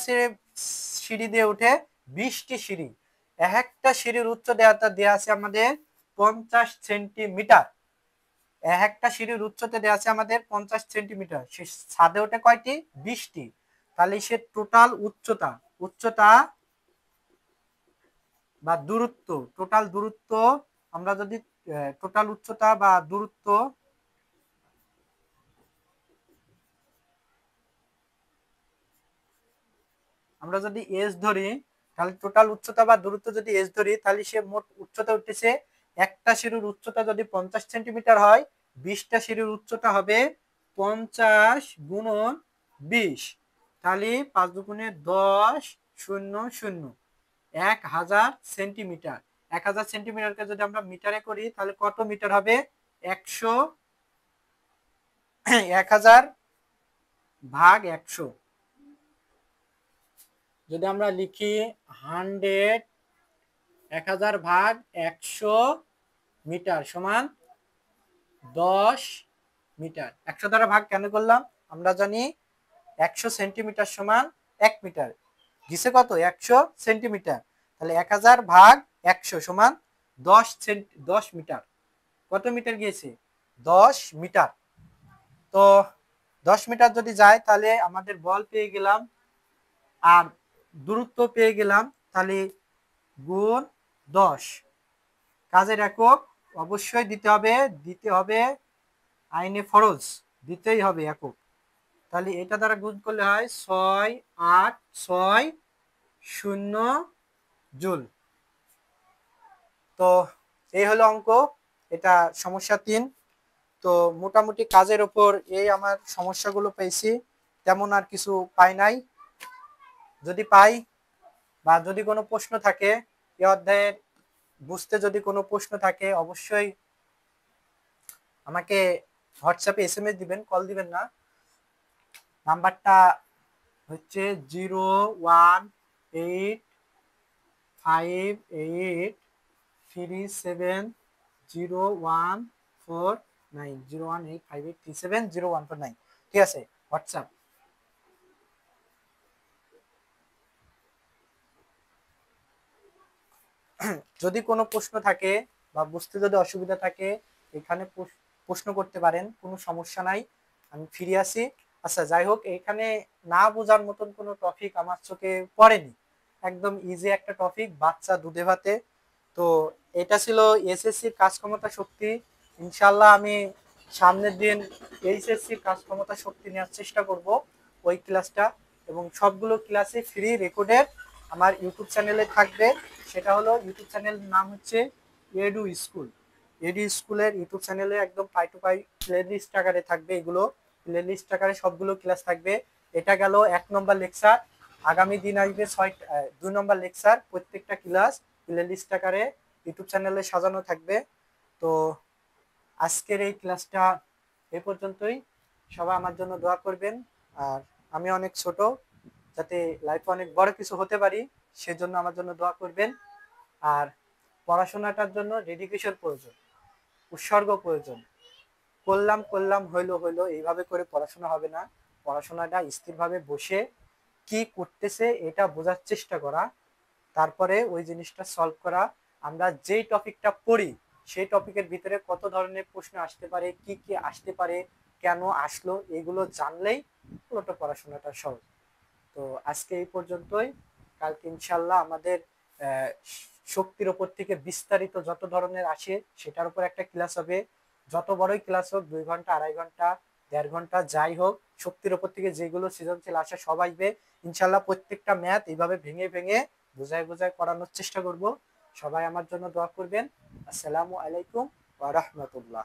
সিঁড়ি দিয়ে উঠে, 20টি সিঁড়ি। একটা সিঁড়ির উচ্চতা দেওয়া আছে আমাদের 50 সেন্টিমিটার, একটা সিঁড়ির উচ্চতা দেওয়া আছে আমাদের 50 সেন্টিমিটার, সে ছাদে ওঠে কয়টি, 20টি। তাহলে সে টোটাল উচ্চতা বা দূরত্ব, টোটাল দূরত্ব, আমরা যদি টোটাল উচ্চতা বা দূরত্ব আমরা যদি এস ধরি, তাহলে টোটাল উচ্চতা বা দূরত্ব যদি এস ধরি, তাহলে সে মোট উচ্চতা উঠতেছে, একটা সিঁড়ির উচ্চতা যদি 50 সেন্টিমিটার হয়, 20টা সিঁড়ির উচ্চতা হবে 50 গুণন 20, তাহলে 5 দুগুণে 10, 0 0, 1000 সেন্টিমিটার। 1000 সেন্টিমিটারকে যদি আমরা মিটারে করি, তাহলে কত মিটার হবে, 100, 1000 ভাগ 100, যদি আমরা লিখি 100, 1000 ভাগ 100 মিটার সমান 10 মিটার। 100 দ্বারা ভাগ কেন করলাম, আমরা জানি 100 সেন্টিমিটার সমান 1 মিটার, গিয়েছে কত, 100 সেন্টিমিটার। তাহলে 1000 ভাগ 100 সমান 10 মিটার। কত মিটার গিয়েছে, 10 মিটার। তো 10 মিটার যদি যায়, তাহলে আমাদের বল পেয়ে গেলাম আর দূরত্ব পেয়ে গেলাম, তাহলে গুণ 10। কাজের একক অবশ্যই দিতে হবে আইনে ফরজ, দিতেই হবে একক। তাহলে এটা দ্বারা গুণ করলে হয় 686 জুল। তো এই হলো অঙ্ক, এটা সমস্যা 3। তো মোটামুটি কাজের উপর এই আমার সমস্যাগুলো পেয়েছি, তেমন আর কিছু পাই নাই। যদি পাই বা যদি কোনো প্রশ্ন থাকে এই অধ্যায়ের বুঝতে, যদি কোনো প্রশ্ন থাকে, অবশ্যই আমাকে হোয়াটসঅ্যাপে এসএমএস দিবেন, কল দিবেন না। নাম্বারটা হচ্ছে 01858 370149 01858370149। ঠিক আছে, হোয়াটসঅ্যাপ। যদি কোনো প্রশ্ন থাকে বা বুঝতে যদি অসুবিধা থাকে এখানে প্রশ্ন করতে পারেন, কোনো সমস্যা নাই, আমি ফিরে আসি। আচ্ছা যাই হোক, এখানে না বোঝার মতন কোনো টপিক আমার চোখে পড়েনি, একদম ইজি একটা টপিক, বাচ্চা দুধে ভাতে। তো এটা ছিল এসএসসির কাজ ক্ষমতা শক্তি। ইনশাল্লাহ আমি সামনের দিন এইচএসসির কাজ ক্ষমতা শক্তি নেওয়ার চেষ্টা করব ওই ক্লাসটা, এবং সবগুলো ক্লাসে ফ্রি রেকর্ডেড আমার ইউটিউব চ্যানেলে থাকবে। সেটা হলো ইউটিউব চ্যানেলের নাম হচ্ছে এডু স্কুল। এডু স্কুলের ইউটিউব চ্যানেলে একদম পাই টু পাই প্লে লিস্ট আকারে থাকবে, এগুলো প্লে লিস্ট আকারে সবগুলো ক্লাস থাকবে। এটা গেল 1 নম্বর লেকচার। আগামী দিন আসবে 2 নম্বর লেকচার, প্রত্যেকটা ক্লাস প্লে লিস্ট আকারে ইউটিউব চ্যানেলে সাজানো থাকবে। তো আজকের এই ক্লাসটা এ পর্যন্তই। সবাই আমার জন্য দোয়া করবেন। আর আমি অনেক ছোট, যাতে লাইফে অনেক বড় কিছু হতে পারি সেজন্য আমার জন্য দোয়া করবেন। আর পড়াশোনাটার জন্য ডেডিকেশন প্রয়োজন, উৎসর্গ প্রয়োজন। করলাম করলাম হইলো হইলো এইভাবে করে পড়াশোনা হবে না। পড়াশোনাটা স্থিরভাবে বসে কি করতেছে এটা বোঝার চেষ্টা করা, তারপরে ওই জিনিসটা সলভ করা। আমরা যেই টপিকটা পড়ি সেই টপিকের ভিতরে কত ধরনের প্রশ্ন আসতে পারে, কি কি আসতে পারে, কেন আসলো, এগুলো জানলেই পুরোটা পড়াশোনাটা সহজ। তো আজকে এই পর্যন্তই। কালকে ইনশাল্লাহ আমাদের শক্তির ওপর থেকে বিস্তারিত যত ধরনের আসে সেটার উপর একটা ক্লাস হবে। যত বড়ই ক্লাস হোক, 2 ঘন্টা, 2.5 ঘন্টা, 1.5 ঘন্টা, যাই হোক, শক্তির ওপর থেকে যেগুলো সৃজনশীল আসে সব আসবে ইনশাল্লাহ। প্রত্যেকটা ম্যাথ এইভাবে ভেঙে ভেঙে বোঝায় বোঝায় করানোর চেষ্টা করব। সবাই আমার জন্য দোয়া করবেন। আসসালামু আলাইকুম ওয়া রাহমাতুল্লাহ।